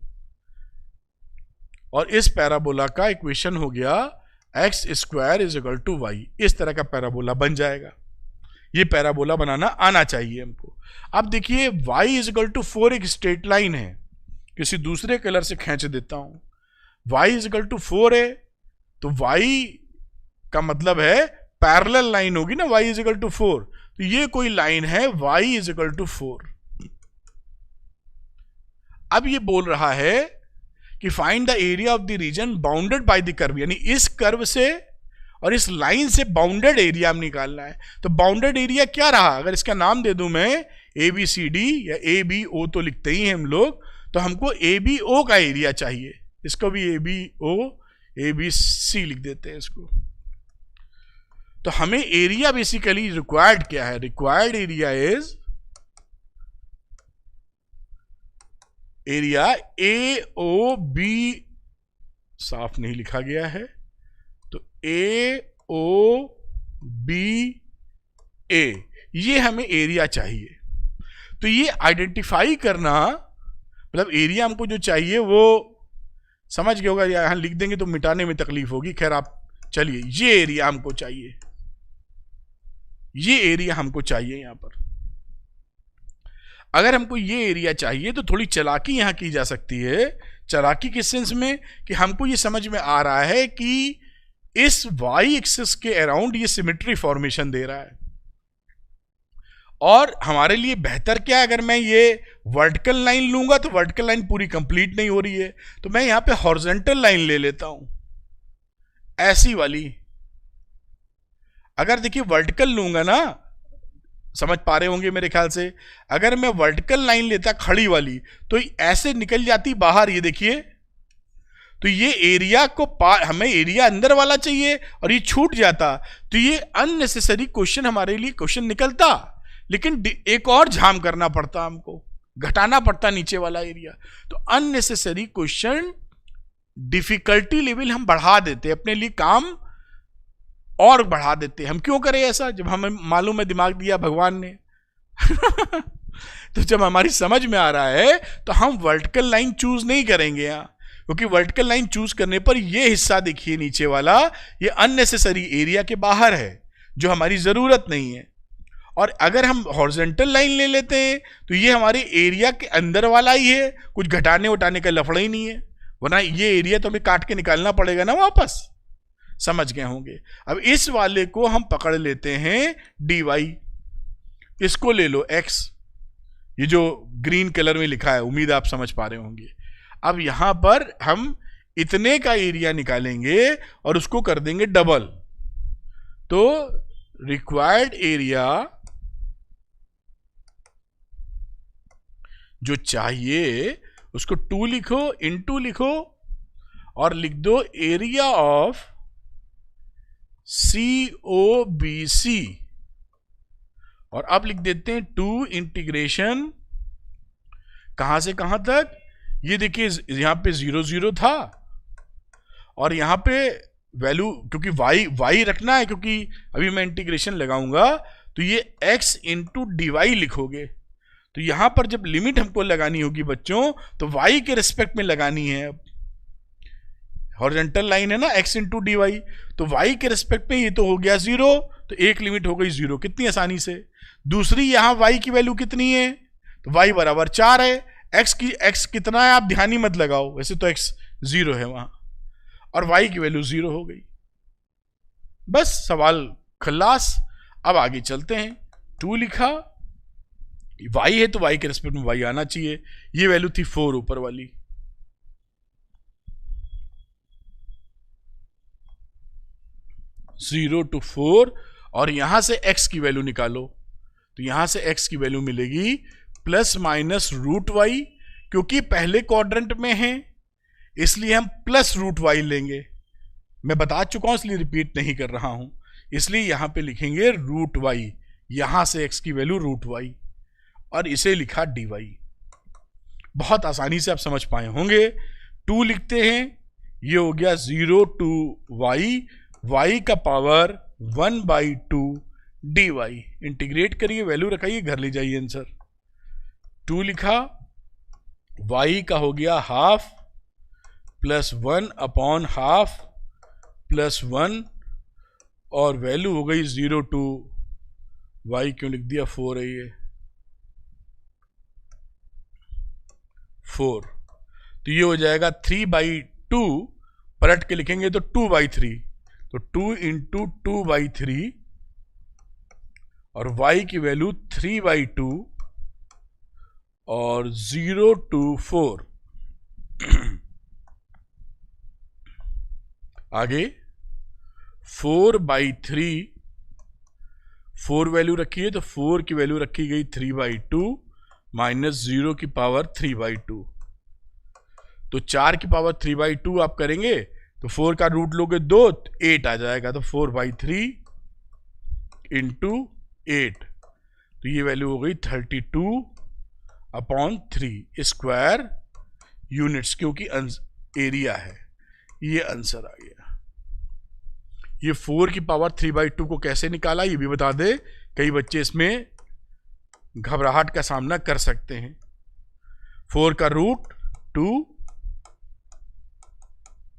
और इस पैराबोला का इक्वेशन हो गया x square is equal to y. इस तरह का पैराबोला बन जाएगा। ये पैराबोला बनाना आना चाहिए हमको। अब देखिए y इज इक्वल टू 4 एक स्ट्रेट लाइन है, किसी दूसरे कलर से खींच देता हूं। y इज इक्वल टू 4 है, तो y का मतलब है पैरेलल लाइन होगी ना, y इज इक्वल टू 4। तो ये कोई लाइन है y इज इक्वल टू 4। अब ये बोल रहा है कि find the area of the region bounded by the curve, यानी इस कर्व से और इस लाइन से बाउंडेड एरिया में निकालना है। तो बाउंडेड एरिया क्या रहा? अगर इसका नाम दे दूं मैं ABCD या ABO तो लिखते ही हैं हम लोग, तो हमको ABO का एरिया चाहिए। इसको भी ABO ABC लिख देते हैं इसको। तो हमें एरिया बेसिकली रिक्वायर्ड क्या है? Required area is area A O B, साफ नहीं लिखा गया है, तो ए ओ बी ए, ये हमें एरिया चाहिए। तो ये आइडेंटिफाई करना, मतलब एरिया हमको जो चाहिए वो समझ गए होगा, यहां लिख देंगे तो मिटाने में तकलीफ होगी। खैर आप चलिए, ये एरिया हमको चाहिए, ये एरिया हमको चाहिए। यहां पर अगर हमको ये एरिया चाहिए तो थोड़ी चालाकी यहां की जा सकती है। चालाकी किस सेंस में कि हमको ये समझ में आ रहा है कि इस वाई एक्सिस के अराउंड ये सिमेट्री फॉर्मेशन दे रहा है, और हमारे लिए बेहतर क्या है, अगर मैं ये वर्टिकल लाइन लूंगा तो वर्टिकल लाइन पूरी कंप्लीट नहीं हो रही है, तो मैं यहां पे हॉरिजॉन्टल लाइन ले लेता हूं, ऐसी वाली। अगर देखिए वर्टिकल लूंगा ना, समझ पा रहे होंगे मेरे ख्याल से, अगर मैं वर्टिकल लाइन लेता खड़ी वाली तो ऐसे निकल जाती बाहर, ये देखिए। तो ये एरिया को हमें एरिया अंदर वाला चाहिए और ये छूट जाता, तो ये अननेसेसरी क्वेश्चन हमारे लिए क्वेश्चन निकलता, लेकिन एक और झाम करना पड़ता, हमको घटाना पड़ता नीचे वाला एरिया। तो अननेसेसरी क्वेश्चन डिफिकल्टी लेवल हम बढ़ा देते, अपने लिए काम और बढ़ा देते। हम क्यों करें ऐसा, जब हमें मालूम है दिमाग दिया भगवान ने तो जब हमारी समझ में आ रहा है तो हम वर्टिकल लाइन चूज नहीं करेंगे यहां, क्योंकि वर्टिकल लाइन चूज करने पर ये हिस्सा देखिए नीचे वाला, ये अननेसेसरी एरिया के बाहर है, जो हमारी जरूरत नहीं है। और अगर हम हॉरिजॉन्टल लाइन ले लेते हैं तो ये हमारे एरिया के अंदर वाला ही है, कुछ घटाने उठाने का लफड़ा ही नहीं है, वरना ये एरिया तो हमें काट के निकालना पड़ेगा ना वापस। समझ गए होंगे। अब इस वाले को हम पकड़ लेते हैं dy, इसको ले लो x, ये जो ग्रीन कलर में लिखा है, उम्मीद आप समझ पा रहे होंगे। अब यहां पर हम इतने का एरिया निकालेंगे और उसको कर देंगे डबल, तो रिक्वायर्ड एरिया जो चाहिए उसको 2 लिखो, इनटू लिखो और लिख दो एरिया ऑफ COBC, और अब लिख देते हैं 2 इंटीग्रेशन कहां से कहां तक। ये देखिए यहां पे 0 0 था और यहां पे वैल्यू, क्योंकि y रखना है, क्योंकि अभी मैं इंटीग्रेशन लगाऊंगा तो ये x इंटू dy लिखोगे। तो यहां पर जब लिमिट हमको लगानी होगी बच्चों, तो y के रिस्पेक्ट में लगानी है। हॉरिजॉन्टल लाइन है ना x इंटू dy, तो y के रिस्पेक्ट में ये तो हो गया 0, तो एक लिमिट हो गई 0, कितनी आसानी से। दूसरी यहां y की वैल्यू कितनी है, तो y बराबर 4 है, x कितना है आप ध्यान ही मत लगाओ, वैसे तो x 0 है वहां, और y की वैल्यू 0 हो गई। बस सवाल खल्लास। अब आगे चलते हैं, 2 लिखा, y है तो y के रिस्पेक्ट में y आना चाहिए, ये वैल्यू थी 4 ऊपर वाली। जीरो टू 4, और यहां से x की वैल्यू निकालो, तो यहां से x की वैल्यू मिलेगी प्लस माइनस रूट वाई, क्योंकि पहले क्वाड्रेंट में है इसलिए हम प्लस रूट वाई लेंगे। मैं बता चुका हूं इसलिए रिपीट नहीं कर रहा हूं, इसलिए यहां पे लिखेंगे रूट वाई, यहां से x की वैल्यू रूट वाई, और इसे लिखा dy। बहुत आसानी से आप समझ पाए होंगे। 2 लिखते हैं, ये हो गया 0 टू y का पावर 1/2 dy। इंटीग्रेट करिए, वैल्यू रखाइए, घर ले जाइए आंसर। 2 लिखा, y का हो गया हाफ प्लस 1/2 प्लस 1, और वैल्यू हो गई 0 टू y, क्यों लिख दिया 4 है ये 4, तो ये हो जाएगा 3/2, पलट के लिखेंगे तो 2/3, तो 2 इंटू 2/3, और y की वैल्यू 3/2 और 0 टू 4। आगे 4/3, 4 वैल्यू रखी है तो 4 की वैल्यू रखी गई 3/2 माइनस 0 की पावर 3/2, तो 4 की पावर 3/2 आप करेंगे तो 4 का रूट लोगे 2, 8 आ जाएगा, तो 4/3 इंटू 8, तो ये वैल्यू हो गई 32/3 स्क्वायर यूनिट्स, क्योंकि एरिया है। ये आंसर आ गया। ये 4 की पावर 3/2 को कैसे निकाला ये भी बता दे, कई बच्चे इसमें घबराहट का सामना कर सकते हैं। 4 का रूट 2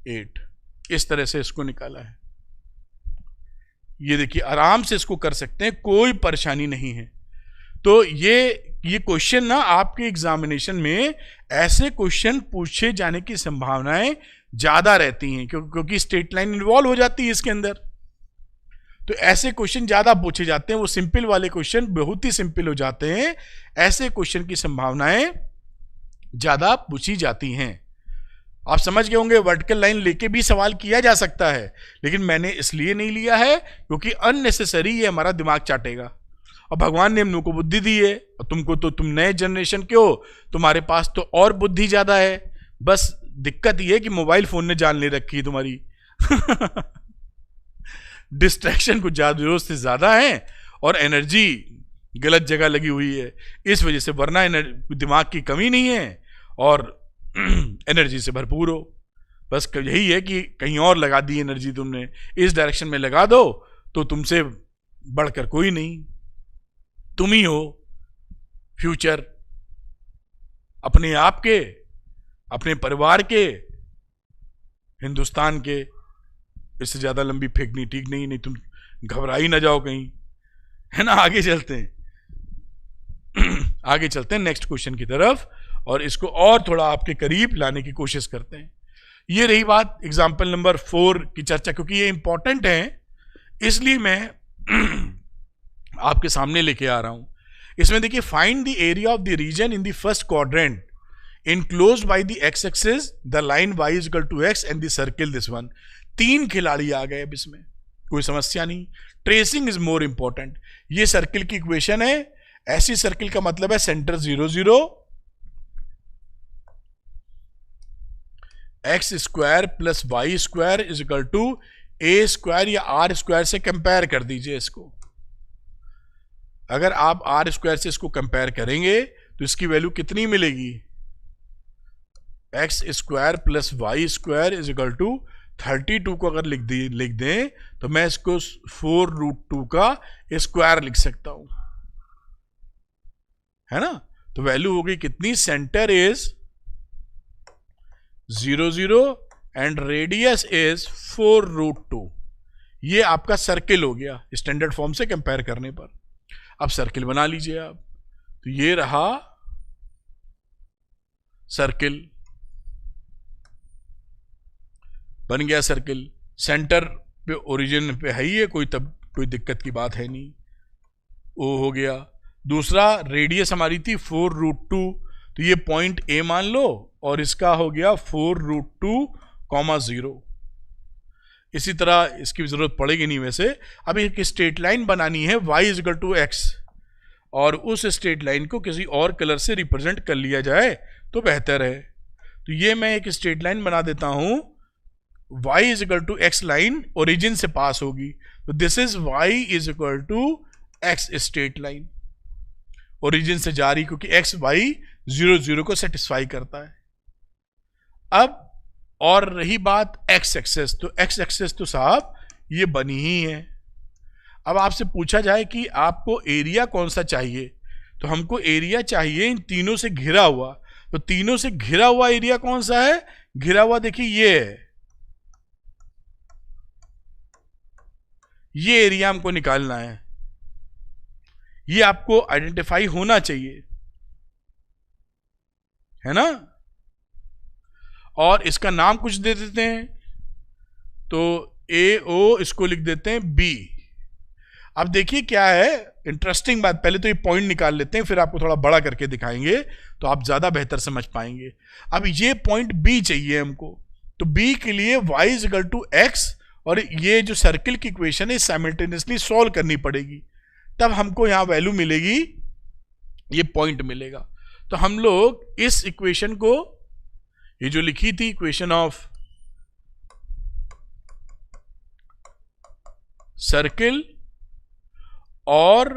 8, इस तरह से इसको निकाला है। ये देखिए आराम से इसको कर सकते हैं, कोई परेशानी नहीं है। तो ये क्वेश्चन ना आपके एग्जामिनेशन में ऐसे क्वेश्चन पूछे जाने की संभावनाएं ज्यादा रहती हैं, क्योंकि स्ट्रेट लाइन इन्वॉल्व हो जाती है इसके अंदर। तो ऐसे क्वेश्चन ज्यादा पूछे जाते हैं, वो सिंपल वाले क्वेश्चन बहुत ही सिंपल हो जाते हैं। ऐसे क्वेश्चन की संभावनाएं ज्यादा पूछी जाती हैं। आप समझ गए होंगे वर्टिकल लाइन लेके भी सवाल किया जा सकता है, लेकिन मैंने इसलिए नहीं लिया है क्योंकि अननेसेसरी ये हमारा दिमाग चाटेगा। और भगवान ने हम लोग को बुद्धि दी है, और तुमको तो तुम नए जनरेशन के हो, तुम्हारे पास तो और बुद्धि ज्यादा है। बस दिक्कत ये है कि मोबाइल फोन ने जान ले रखी है तुम्हारी। डिस्ट्रैक्शन कुछ ज्यादा से ज्यादा है और एनर्जी गलत जगह लगी हुई है इस वजह से, वरना दिमाग की कमी नहीं है और एनर्जी से भरपूर हो। बस यही है कि कहीं और लगा दी एनर्जी तुमने, इस डायरेक्शन में लगा दो तो तुमसे बढ़कर कोई नहीं, तुम ही हो फ्यूचर अपने आप के, अपने परिवार के, हिंदुस्तान के। इससे ज्यादा लंबी फेंकनी ठीक नहीं, नहीं तुम घबरा ही ना जाओ कहीं, है ना। आगे चलते हैं आगे चलते हैं नेक्स्ट क्वेश्चन की तरफ, और इसको और थोड़ा आपके करीब लाने की कोशिश करते हैं। ये रही बात एग्जाम्पल नंबर 4 की चर्चा, क्योंकि ये इंपॉर्टेंट है इसलिए मैं आपके सामने लेके आ रहा हूं। इसमें देखिए, find the area of the region in the first quadrant enclosed by the x axis, the line y is equal to x and the circle this one। 3 खिलाड़ी आ गए, अब इसमें कोई समस्या नहीं। Tracing is more important. ये circle की equation है, ऐसी सर्किल का मतलब है centre 0 0, x square plus y square is equal to a square या आर स्क्वायर से कंपेयर कर दीजिए इसको। अगर आप आर स्क्वायर से इसको कंपेयर करेंगे तो इसकी वैल्यू कितनी मिलेगी, x square plus y square is equal to 32 को अगर लिख दें तो मैं इसको 4√2 का स्क्वायर लिख सकता हूं, है ना। तो वैल्यू होगी कितनी, centre is 0 0 and radius is 4√2। ये आपका सर्किल हो गया स्टैंडर्ड फॉर्म से कंपेयर करने पर। अब सर्किल बना लीजिए आप, तो ये रहा सर्किल, बन गया सर्किल। सेंटर पे ओरिजिन पे है ही है, कोई दिक्कत की बात है नहीं, वो हो गया। दूसरा रेडियस हमारी थी 4√2, तो ये पॉइंट ए मान लो और इसका हो गया 4√2, 0। इसी तरह इसकी जरूरत पड़ेगी नहीं वैसे। अब एक स्ट्रेट लाइन बनानी है y is equal to x, और उस स्ट्रेट लाइन को किसी और कलर से रिप्रेजेंट कर लिया जाए तो बेहतर है। तो ये मैं एक स्ट्रेट लाइन बना देता हूं, y is equal to x line origin से पास होगी, तो this is y is equal to x straight line origin से जा रही, क्योंकि x y 0 0 को सेटिस्फाई करता है। अब और रही बात x एक्सेस, तो x एक्सेस तो साहब ये बनी ही है। अब आपसे पूछा जाए कि आपको एरिया कौन सा चाहिए, तो हमको एरिया चाहिए इन तीनों से घिरा हुआ। तो तीनों से घिरा हुआ एरिया कौन सा है, घिरा हुआ देखिए ये है, ये एरिया हमको निकालना है, ये आपको आइडेंटिफाई होना चाहिए, है ना। और इसका नाम कुछ दे देते हैं, तो ए ओ इसको लिख देते हैं बी। अब देखिए क्या है इंटरेस्टिंग बात, पहले तो ये पॉइंट निकाल लेते हैं, फिर आपको थोड़ा बड़ा करके दिखाएंगे तो आप ज्यादा बेहतर समझ पाएंगे। अब ये पॉइंट बी चाहिए हमको, तो बी के लिए y is equal to x, और ये जो सर्किल की इक्वेशन है साइमल्टेनियसली सॉल्व करनी पड़ेगी, तब हमको यहां वैल्यू मिलेगी, ये पॉइंट मिलेगा। तो हम लोग इस इक्वेशन को, ये जो लिखी थी इक्वेशन ऑफ सर्किल और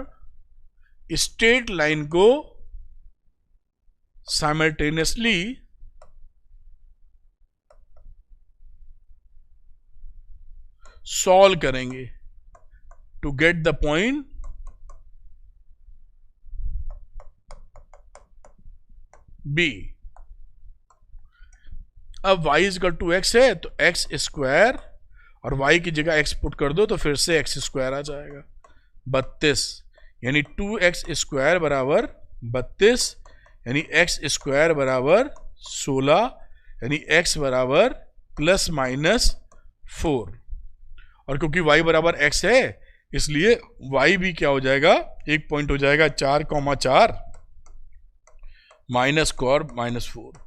स्ट्रेट लाइन को साइमल्टेनियसली सॉल्व करेंगे to get the point B. अब y is equal to x है तो एक्स स्क्वायर और y की जगह x पुट कर दो तो फिर से एक्स स्क्वायर आ जाएगा 32, यानी 2x स्क्वायर बराबर 32, यानी x स्क्वायर बराबर 16, यानी x बराबर प्लस माइनस 4। और क्योंकि y बराबर x है इसलिए y भी क्या हो जाएगा, एक पॉइंट हो जाएगा 4,4 माइनस कॉर माइनस 4।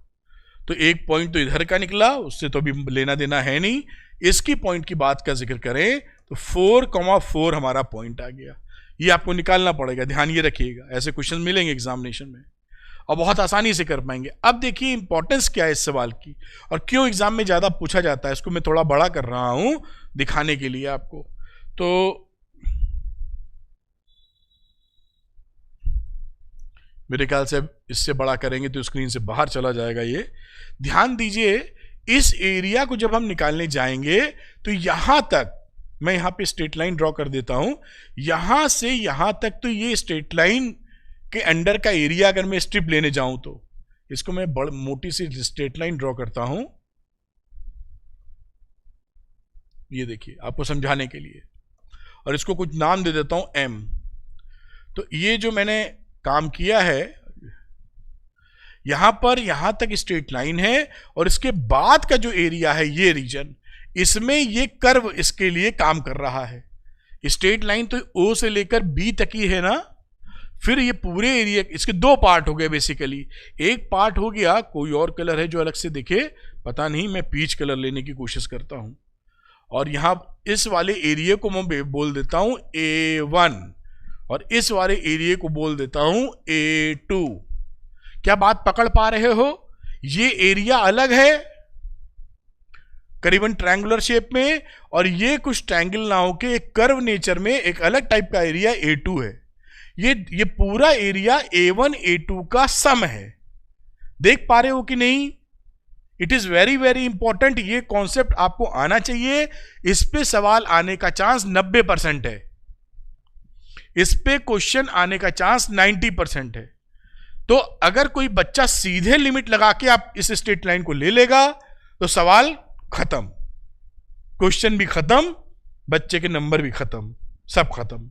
तो एक पॉइंट तो इधर का निकला, उससे तो अभी लेना देना है नहीं। इसकी पॉइंट की बात का जिक्र करें तो 4,4 हमारा पॉइंट आ गया। ये आपको निकालना पड़ेगा, ध्यान ये रखिएगा, ऐसे क्वेश्चन मिलेंगे एग्जामिनेशन में और बहुत आसानी से कर पाएंगे। अब देखिए इंपॉर्टेंस क्या है इस सवाल की और क्यों एग्जाम में ज्यादा पूछा जाता है, इसको मैं थोड़ा बड़ा कर रहा हूं दिखाने के लिए आपको। तो मेरे ख्याल से अब इससे बड़ा करेंगे तो स्क्रीन से बाहर चला जाएगा ये। ध्यान दीजिए, इस एरिया को जब हम निकालने जाएंगे तो यहां तक, मैं यहां पे स्ट्रेट लाइन ड्रॉ कर देता हूं, यहां से यहां तक तो ये स्ट्रेट लाइन के अंडर का एरिया अगर मैं स्ट्रिप लेने जाऊं तो इसको मैं बड़ मोटी सी स्ट्रेट लाइन ड्रॉ करता हूं, ये देखिए आपको समझाने के लिए, और इसको कुछ नाम दे देता हूं एम। तो ये जो मैंने काम किया है, यहां पर यहां तक स्ट्रेट लाइन है और इसके बाद का जो एरिया है ये रीजन, इसमें ये कर्व इसके लिए काम कर रहा है। स्ट्रेट लाइन तो ओ से लेकर बी तक ही है ना, फिर ये पूरे एरिया, इसके दो पार्ट हो गए बेसिकली। एक पार्ट हो गया, कोई और कलर है जो अलग से दिखे, पता नहीं, मैं पीच कलर लेने की कोशिश करता हूं, और यहां इस वाले एरिया को मैं बोल देता हूं A1 और इस वाले एरिया को बोल देता हूं A2। क्या बात पकड़ पा रहे हो? ये एरिया अलग है करीबन ट्रायंगुलर शेप में, और ये कुछ ट्रायंगल ना होके एक कर्व नेचर में एक अलग टाइप का एरिया A2 है। ये पूरा एरिया A1 A2 का सम है। देख पा रहे हो कि नहीं? It is very very important, ये कॉन्सेप्ट आपको आना चाहिए। इस पे सवाल आने का चांस 90% है, इस पे क्वेश्चन आने का चांस 90% है। तो अगर कोई बच्चा सीधे लिमिट लगा के आप इस स्ट्रेट लाइन को ले लेगा तो सवाल खत्म, क्वेश्चन भी खत्म, बच्चे के नंबर भी खत्म, सब खत्म।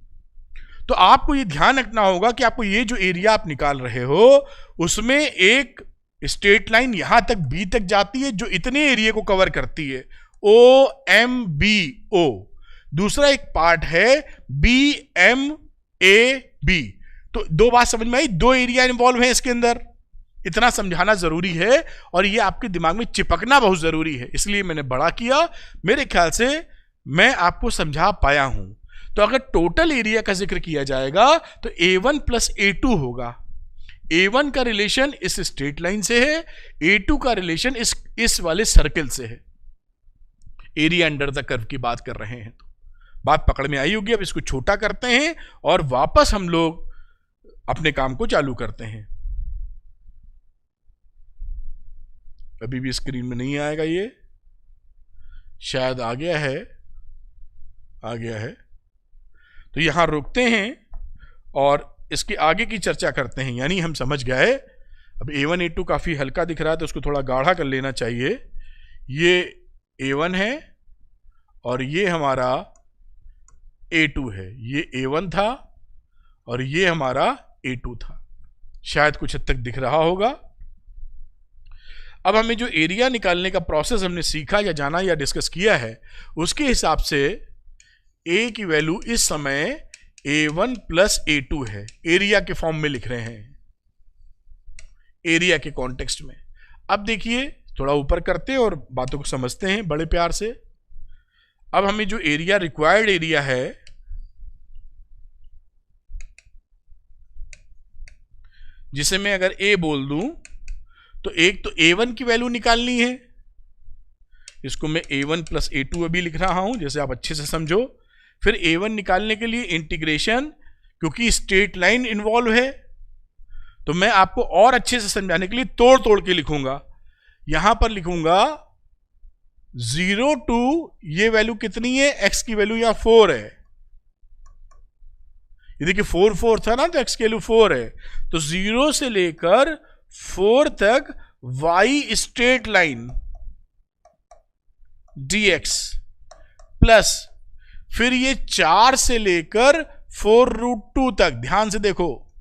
तो आपको ये ध्यान रखना होगा कि आपको ये जो एरिया आप निकाल रहे हो उसमें एक स्ट्रेट लाइन यहां तक बी तक जाती है जो इतने एरिया को कवर करती है, OMBO। दूसरा एक पार्ट है BMAB। तो दो बात समझ में आई, दो एरिया इन्वॉल्व है इसके अंदर, इतना समझाना जरूरी है और ये आपके दिमाग में चिपकना बहुत जरूरी है, इसलिए मैंने बड़ा किया। मेरे ख्याल से मैं आपको समझा पाया हूं। तो अगर टोटल एरिया का जिक्र किया जाएगा तो A1 प्लस A2 होगा। A1 का रिलेशन इस स्ट्रेट लाइन से है, A2 का रिलेशन इस वाले सर्कल से है। एरिया अंडर द कर्व की बात कर रहे हैं, तो बात पकड़ में आई होगी। अब इसको छोटा करते हैं और वापस हम लोग अपने काम को चालू करते हैं। अभी भी स्क्रीन में नहीं आएगा, ये शायद आ गया है, आ गया है। तो यहां रोकते हैं और इसके आगे की चर्चा करते हैं। यानी हम समझ गए, अब A1 A2 काफी हल्का दिख रहा है तो उसको थोड़ा गाढ़ा कर लेना चाहिए। ये A1 है और ये हमारा A2 है। ये A1 था और ये हमारा A2 था, शायद कुछ हद तक दिख रहा होगा। अब हमें जो एरिया निकालने का प्रोसेस हमने सीखा या जाना या डिस्कस किया है, उसके हिसाब से A की वैल्यू इस समय A1 प्लस A2 है। एरिया के फॉर्म में लिख रहे हैं, एरिया के कॉन्टेक्स्ट में। अब देखिए, थोड़ा ऊपर करते हैं और बातों को समझते हैं बड़े प्यार से। अब हमें जो एरिया रिक्वायर्ड एरिया है, जिसे मैं अगर A बोल दूं, तो एक तो A1 की वैल्यू निकालनी है, इसको मैं A1 प्लस A2 अभी लिख रहा हूं, जैसे आप अच्छे से समझो। फिर A1 निकालने के लिए इंटीग्रेशन, क्योंकि स्ट्रेट लाइन इन्वॉल्व है तो मैं आपको और अच्छे से समझाने के लिए तोड़ तोड़ के लिखूंगा। यहां पर लिखूंगा 0 टू ये वैल्यू कितनी है, x की वैल्यू यहां 4 है, ये देखिए 4 4 था ना, तो x की वैल्यू 4 है, तो 0 से लेकर 4 तक y straight line dx plus फिर ये 4 से लेकर 4√2 तक, ध्यान से देखो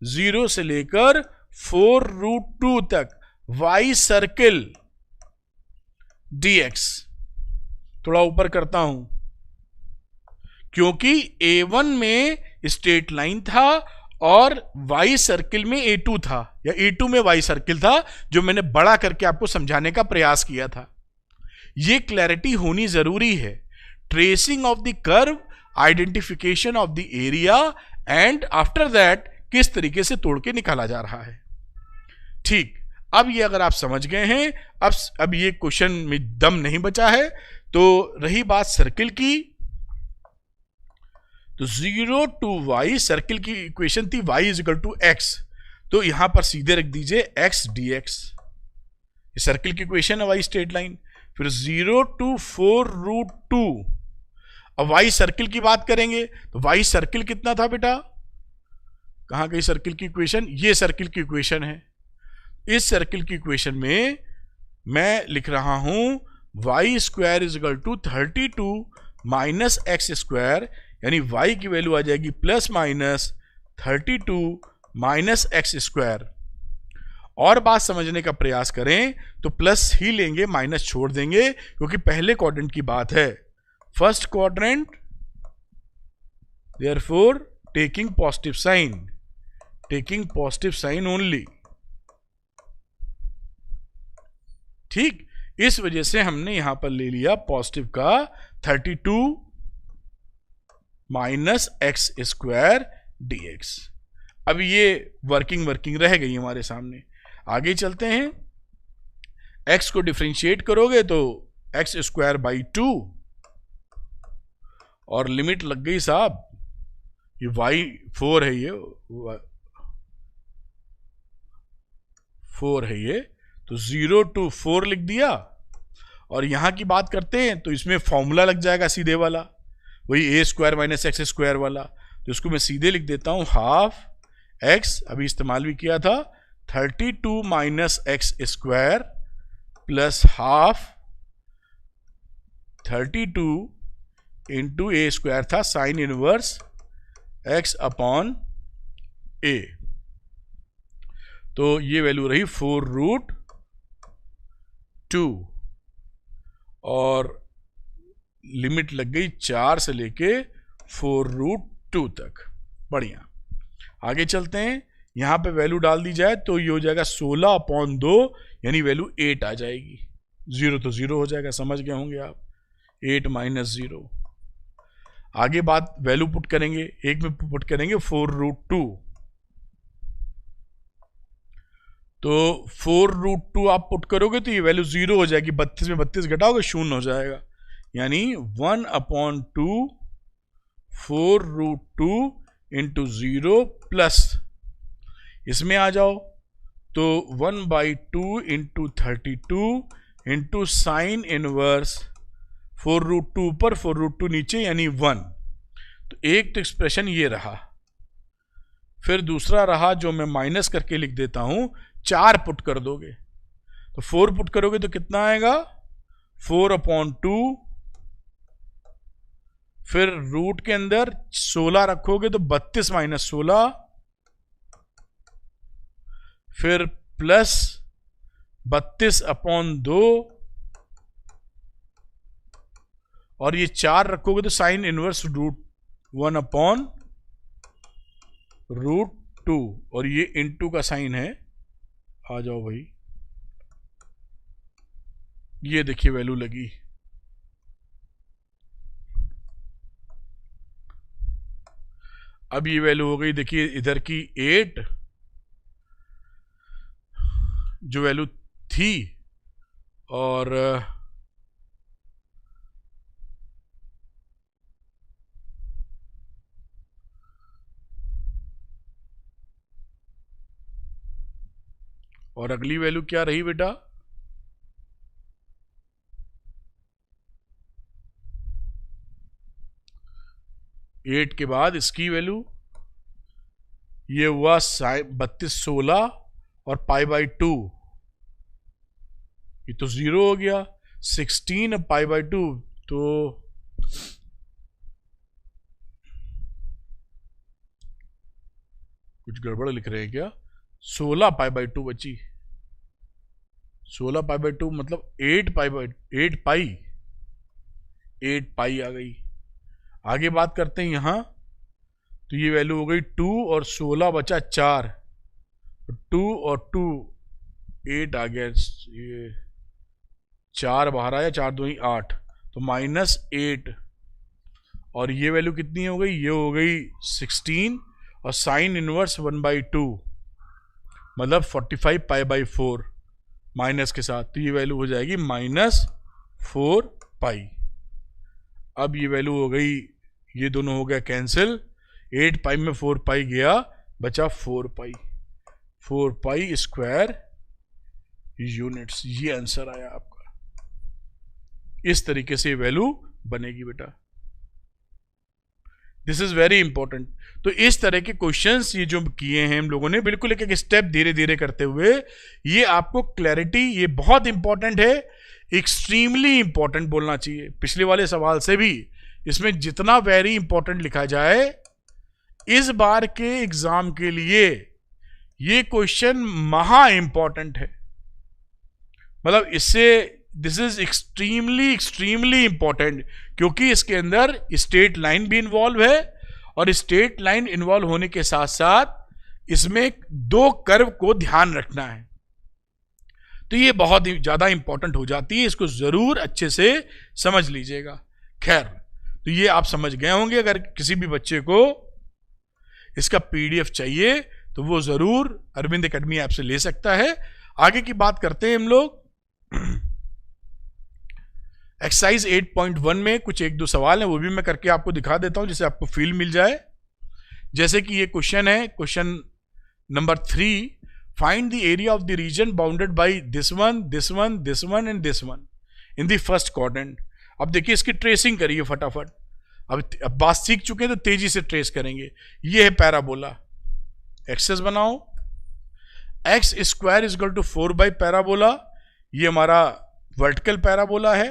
0 से लेकर 4√2 तक y सर्किल dx, थोड़ा ऊपर करता हूं क्योंकि A1 में स्ट्रेट लाइन था और y सर्किल में A2 था, या A2 में y सर्किल था, जो मैंने बड़ा करके आपको समझाने का प्रयास किया था। ये क्लैरिटी होनी जरूरी है। Tracing of the curve, identification of the area, and after that किस तरीके से तोड़ के निकाला जा रहा है। ठीक, अब ये अगर आप समझ गए हैं, अब ये क्वेश्चन में दम नहीं बचा है। तो रही बात सर्किल की, तो 0 टू y, सर्किल की इक्वेशन थी y is equal to x, तो यहां पर सीधे रख दीजिए x dx, ये सर्किल की इक्वेशन है, y स्ट्रेट लाइन। फिर 0 टू 4√2, अब y सर्किल की बात करेंगे तो y सर्किल कितना था बेटा, कहां गई सर्किल की इक्वेशन, ये सर्किल की इक्वेशन है। इस सर्किल की इक्वेशन में मैं लिख रहा हूं y square is equal to 32 minus x square, यानी y की वैल्यू आ जाएगी plus minus 32 minus x square. और बात समझने का प्रयास करें तो प्लस ही लेंगे, माइनस छोड़ देंगे, क्योंकि पहले क्वाड्रेंट की बात है, first quadrant, therefore taking positive sign only. ठीक, इस वजह से हमने यहां पर ले लिया पॉजिटिव का 32 माइनस एक्स स्क्वायर dx। अब ये वर्किंग रह गई हमारे सामने। आगे चलते हैं, x को डिफरेंशिएट करोगे तो एक्स स्क्वायर बाई 2, और लिमिट लग गई साहब, ये y 4 है, ये 4 है ये, तो 0 टू 4 लिख दिया। और यहां की बात करते हैं तो इसमें फॉर्मूला लग जाएगा सीधे वाला, वही ए स्क्वायर माइनस एक्स स्क्वायर वाला, तो इसको मैं सीधे लिख देता हूं हाफ एक्स, अभी इस्तेमाल भी किया था, 32 minus x square plus half 32 into a square था, sine inverse x upon a, तो ये वैल्यू रही 4√2, और लिमिट लग गई 4 से लेके 4√2 तक। बढ़िया, आगे चलते हैं, यहां पे वैल्यू डाल दी जाए तो ये हो जाएगा 16/2, यानी वैल्यू 8 आ जाएगी, 0 तो 0 हो जाएगा, समझ गए होंगे आप, 8 माइनस 0। आगे बात वैल्यू पुट करेंगे, एक में पुट करेंगे 4√2, तो 4√2 आप पुट करोगे तो ये वैल्यू 0 हो जाएगी, 32 में 32 घटाओगे 0 हो जाएगा, यानी 1/2 4√2 इंटू 0 प्लस, इसमें आ जाओ तो 1/2 इंटू 32 इंटू साइन इनवर्स 4√2 ऊपर 4√2 नीचे, यानी 1। तो एक तो एक्सप्रेशन ये रहा, फिर दूसरा रहा जो मैं माइनस करके लिख देता हूं, 4 पुट कर दोगे तो 4 पुट करोगे तो कितना आएगा, 4/2, फिर रूट के अंदर 16 रखोगे तो 32 माइनस 16, फिर प्लस 32/2, और ये 4 रखोगे तो साइन इनवर्स √1/√2, और ये इनटू का साइन है, आ जाओ भाई, ये देखिए वैल्यू लगी। अब ये वैल्यू हो गई, देखिए इधर की 8 जो वैल्यू थी, और अगली वैल्यू क्या रही बेटा, 8 के बाद इसकी वैल्यू ये हुआ 3216 और π/2, ये तो 0 हो गया। 16 अब π/2, तो कुछ गड़बड़ लिख रहे हैं क्या? 16 π/2 बची। 16 π/2 मतलब 8 पाई आ गई। आगे बात करते हैं यहां, तो ये वैल्यू हो गई 2 और 16 बचा 4, 2 और 2 8 आ गया। ये 4 बाहर आया, 4 2 8, तो -8। और ये वैल्यू कितनी हो गई? ये हो गई 16 और साइन इनवर्स 1/2 मतलब 45 π/4 माइनस के साथ, तो ये वैल्यू हो जाएगी -4π। अब ये वैल्यू हो गई, ये दोनों हो गया कैंसिल, 8π में 4π गया, बचा 4π, 4π स्क्वायर यूनिट्स। ये आंसर आया आपका। इस तरीके से वैल्यू बनेगी बेटा। This is very important. तो इस तरह के क्वेश्चंस ये जो किए हैं हम लोगों ने, बिल्कुल एक एक स्टेप धीरे धीरे करते हुए, ये आपको क्लैरिटी, ये बहुत इंपॉर्टेंट है, एक्सट्रीमली इंपॉर्टेंट बोलना चाहिए। पिछले वाले सवाल से भी इसमें जितना वेरी इंपॉर्टेंट लिखा जाए, इस बार के एग्जाम के लिए ये क्वेश्चन महा इंपॉर्टेंट है। मतलब इससे, this is extremely extremely important, क्योंकि इसके अंदर स्ट्रेट लाइन भी इन्वॉल्व है, और स्ट्रेट लाइन इन्वॉल्व होने के साथ साथ इसमें 2 कर्व को ध्यान रखना है। तो ये बहुत ही ज्यादा इंपॉर्टेंट हो जाती है, इसको जरूर अच्छे से समझ लीजिएगा। खैर, तो ये आप समझ गए होंगे। अगर किसी भी बच्चे को इसका PDF चाहिए तो वो जरूर अरविंद एकेडमी ऐप से ले सकता है। आगे की बात करते हैं हम लोग। एक्सरसाइज 8.1 में कुछ 1-2 सवाल हैं, वो भी मैं करके आपको दिखा देता हूं, जिससे आपको फील मिल जाए। जैसे कि ये क्वेश्चन है, question number 3, find the area of the region bounded by this one, this one, this one and this one in the first quadrant. अब देखिए, इसकी ट्रेसिंग करिए फटाफट। अब बात सीख चुके हैं तो तेजी से ट्रेस करेंगे। ये है पैराबोला, एक्सेस बनाओ, x square is equal to 4 parabola. ये हमारा वर्टिकल पैराबोला है।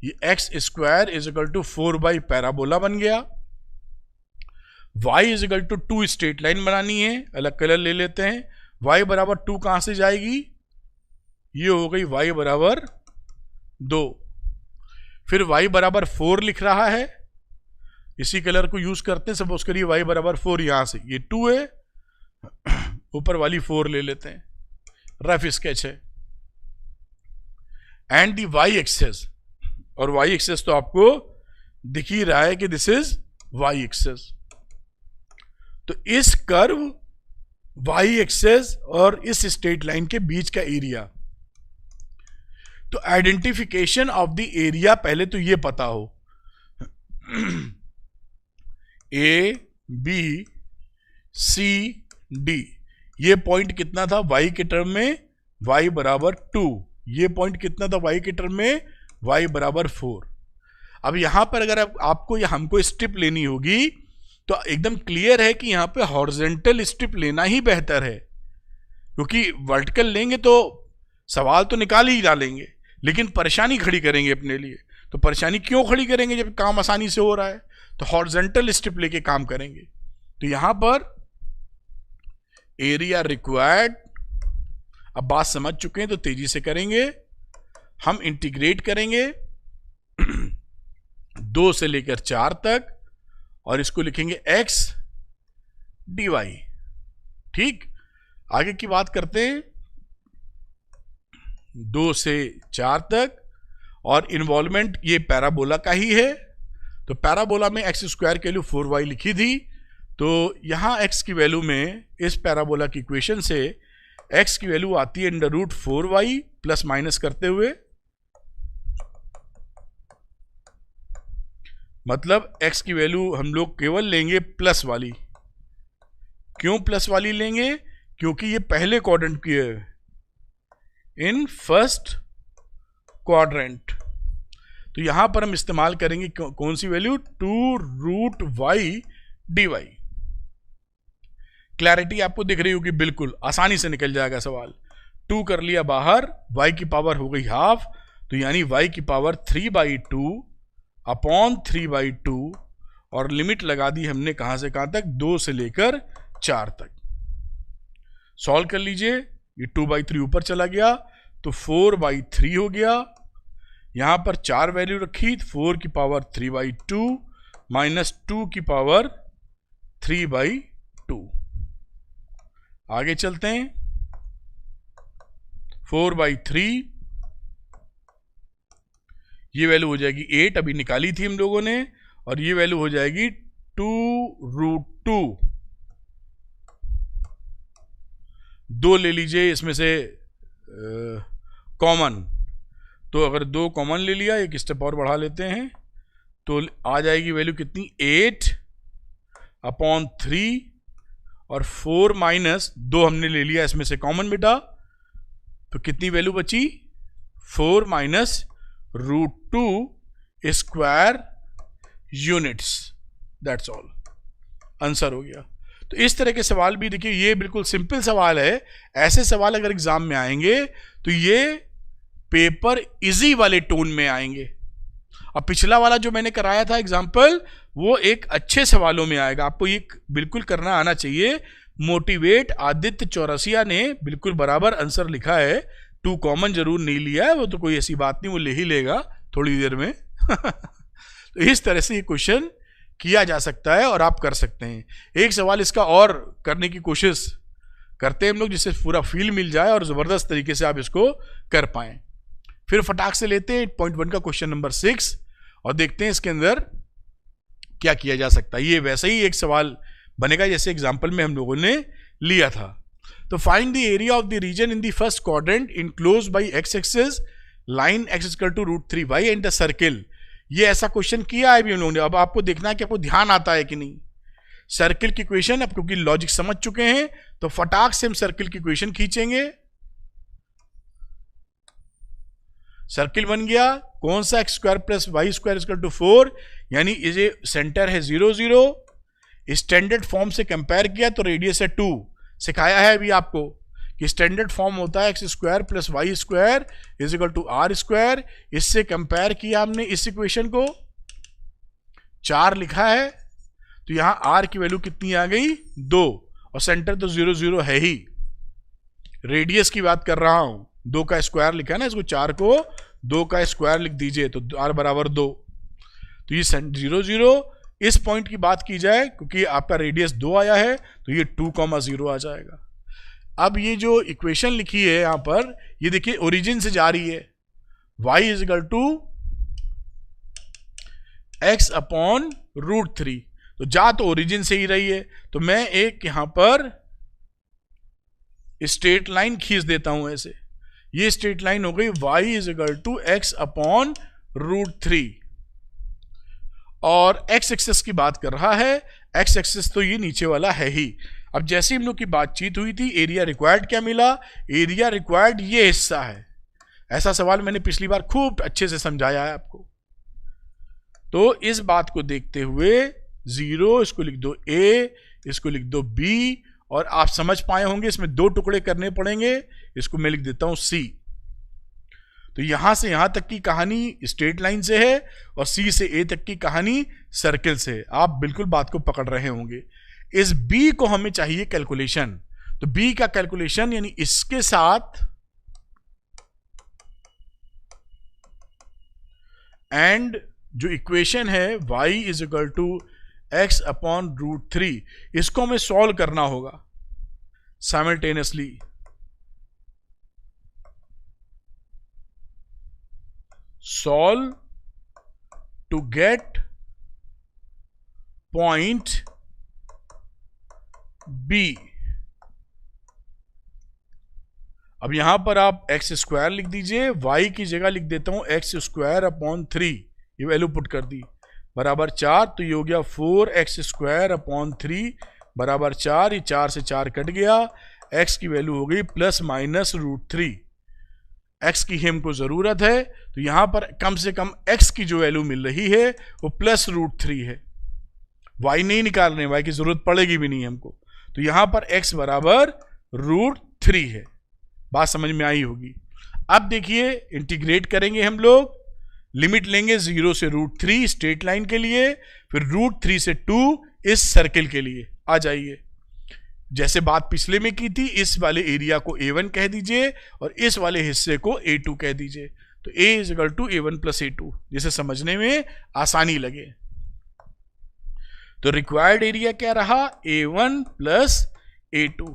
ये x square is equal to 4 parabola बन गया। y is equal to 2 straight line बनानी है, अलग कलर ले लेते हैं। y बराबर 2 कहां से जाएगी? ये हो गई y बराबर 2। फिर y बराबर 4 लिख रहा है, इसी कलर को यूज करते हैं। सपोज करिए y बराबर 4, यहां से ये 2 है, ऊपर वाली 4 ले लेते हैं, रफ स्केच है। एंड दी y एक्सेस, और y एक्सेस तो आपको दिख ही रहा है कि दिस इज y एक्सेस। तो इस कर्व y एक्सेस और इस स्ट्रेट लाइन के बीच का एरिया, तो आइडेंटिफिकेशन ऑफ द एरिया पहले तो ये पता हो, ABCD, ये पॉइंट कितना था y के टर्म में? y बराबर 2। ये पॉइंट कितना था y के टर्म में? y बराबर 4। अब यहां पर अगर आपको या हमको स्ट्रिप लेनी होगी तो एकदम क्लियर है कि यहां पे हॉरिजॉन्टल स्ट्रिप लेना ही बेहतर है, क्योंकि वर्टिकल लेंगे तो सवाल तो निकाल ही डालेंगे, लेकिन परेशानी खड़ी करेंगे अपने लिए। तो परेशानी क्यों खड़ी करेंगे जब काम आसानी से हो रहा है? तो हॉरिजॉन्टल स्ट्रिप लेके काम करेंगे। तो यहां पर एरिया रिक्वायर्ड, अब बात समझ चुके हैं तो तेजी से करेंगे। हम इंटीग्रेट करेंगे 2 से लेकर 4 तक, और इसको लिखेंगे x dy। ठीक, आगे की बात करते हैं 2 से 4 तक, और इन्वॉल्वमेंट ये पैराबोला का ही है। तो पैराबोला में x स्क्वायर की वैल्यू 4y लिखी थी, तो यहां x की वैल्यू में इस पैराबोला की इक्वेशन से x की वैल्यू आती है √4y प्लस माइनस करते हुए, मतलब x की वैल्यू हम लोग केवल लेंगे प्लस वाली। क्यों प्लस वाली लेंगे? क्योंकि ये पहले क्वाड्रेंट की है, इन फर्स्ट क्वाड्रेंट। तो यहां पर हम इस्तेमाल करेंगे कौन सी वैल्यू, 2√y dy। क्लैरिटी आपको दिख रही होगी, बिल्कुल आसानी से निकल जाएगा सवाल। 2 कर लिया बाहर, y की पावर हो गई हाफ, तो यानी y की पावर 3/2 अपॉन 3/2, और लिमिट लगा दी हमने कहां से कहां तक, 2 से लेकर 4 तक। सॉल्व कर लीजिए, ये 2/3 ऊपर चला गया तो 4/3 हो गया। यहां पर 4 वैल्यू रखी, 4 की पावर 3/2 माइनस 2 की पावर 3/2। आगे चलते हैं, 4/3 ये वैल्यू हो जाएगी 8, अभी निकाली थी हम लोगों ने, और ये वैल्यू हो जाएगी 2√2। 2 ले लीजिए इसमें से कॉमन, तो अगर 2 कॉमन ले लिया, एक स्टेप और बढ़ा लेते हैं, तो आ जाएगी वैल्यू कितनी, 8/3, और 4 माइनस 2 हमने ले लिया इसमें से कॉमन बेटा, तो कितनी वैल्यू बची, 4 minus √2 square units, that's all, answer हो गया। तो इस तरह के सवाल भी देखिए, ये बिल्कुल सिंपल सवाल है। ऐसे सवाल अगर एग्जाम में आएंगे तो ये पेपर इजी वाले टोन में आएंगे। अब पिछला वाला जो मैंने कराया था एग्जाम्पल, वो एक अच्छे सवालों में आएगा, आपको ये बिल्कुल करना आना चाहिए। मोटिवेट आदित्य चौरसिया ने बिल्कुल बराबर आंसर लिखा है, 2 कॉमन जरूर नहीं लिया है, वो तो कोई ऐसी बात नहीं, वो ले ही लेगा थोड़ी देर में। तो इस तरह से ये क्वेश्चन किया जा सकता है और आप कर सकते हैं। एक सवाल इसका और करने की कोशिश करते हैं हम लोग, जिससे पूरा फील मिल जाए और जबरदस्त तरीके से आप इसको कर पाएं। फिर फटाक से लेते हैं 8.1 का क्वेश्चन नंबर 6 और देखते हैं इसके अंदर क्या किया जा सकता है। ये वैसे ही एक सवाल बनेगा जैसे एग्जाम्पल में हम लोगों ने लिया था। तो find the area of the region in the first quadrant enclosed by x axis, line x equal to √3y and the circle. ये ऐसा क्वेश्चन किया है भी हम लोगों ने। अब आपको देखना है कि आपको ध्यान आता है कि नहीं। सर्किल की इक्वेशन, अब क्योंकि लॉजिक समझ चुके हैं तो फटाक से हम सर्किल की इक्वेशन खींचेंगे। सर्किल बन गया कौन सा, x² + y² इक्वल टू 4, यानी ये सेंटर है 0 0। स्टैंडर्ड फॉर्म से कंपेयर किया तो रेडियस है 2। सिखाया है अभी आपको कि स्टैंडर्ड फॉर्म होता है x² + y² is equal to r²। इससे कंपेयर किया हमने इस इक्वेशन को, 4 लिखा है, तो यहां r की वैल्यू कितनी आ गई, 2, और सेंटर तो 0 0 है ही। रेडियस की बात कर रहा हूं, 2 का स्क्वायर लिखा है ना, इसको 4 को 2 का स्क्वायर लिख दीजिए तो r बराबर 2। तो ये 0 0, इस पॉइंट की बात की जाए क्योंकि आपका रेडियस 2 आया है तो ये 2,0 आ जाएगा। अब ये जो इक्वेशन लिखी है यहां पर, ये देखिए ओरिजिन से जा रही है, y is equal to x/√3, तो जा तो ओरिजिन से ही रही है, तो मैं एक यहां पर स्ट्रेट लाइन खींच देता हूं ऐसे। ये स्ट्रेट लाइन हो गई y is equal to x/√3, और x एक्सिस की बात कर रहा है, x एक्सिस तो ये नीचे वाला है ही। अब जैसे हम लोग की बातचीत हुई थी, एरिया रिक्वायर्ड क्या मिला, एरिया रिक्वायर्ड ये हिस्सा है। ऐसा सवाल मैंने पिछली बार खूब अच्छे से समझाया है आपको। तो इस बात को देखते हुए 0, इसको लिख दो a, इसको लिख दो b, और आप समझ पाए होंगे इसमें 2 टुकड़े करने पड़ेंगे, इसको मैं लिख देता हूं c। तो यहां से यहां तक की कहानी स्ट्रेट लाइन से है और c से a तक की कहानी सर्किल से है। आप बिल्कुल बात को पकड़ रहे होंगे। इस b को हमें चाहिए कैलकुलेशन, तो b का कैलकुलेशन यानी इसके साथ एंड जो इक्वेशन है y is equal to x/√3, इसको हमें सॉल्व करना होगा simultaneously. solve to get point B। अब यहां पर आप x² लिख दीजिए, y की जगह लिख देता हूं x²/3, ये वैल्यू पुट कर दी, बराबर 4। तो ये हो गया 4x²/3 बराबर 4, ये 4 से 4 कट गया, x की वैल्यू हो गई ±√3। x की ही हमको जरूरत है, तो यहां पर कम से कम x की जो वैल्यू मिल रही है वो +√3 है। y नहीं निकाल रहे, y की जरूरत पड़ेगी भी नहीं हमको, तो यहां पर x बराबर √3 है। बात समझ में आई होगी। अब देखिए इंटीग्रेट करेंगे हम लोग, लिमिट लेंगे 0 से √3 स्ट्रेट लाइन के लिए, फिर √3 से 2 इस सर्किल के लिए। आ जाइए, जैसे बात पिछले में की थी, इस वाले एरिया को A1 कह दीजिए और इस वाले हिस्से को A2 कह दीजिए, तो A = A1 + A2, जिसे समझने में आसानी लगे। तो रिक्वायर्ड एरिया क्या रहा? A1 + A2।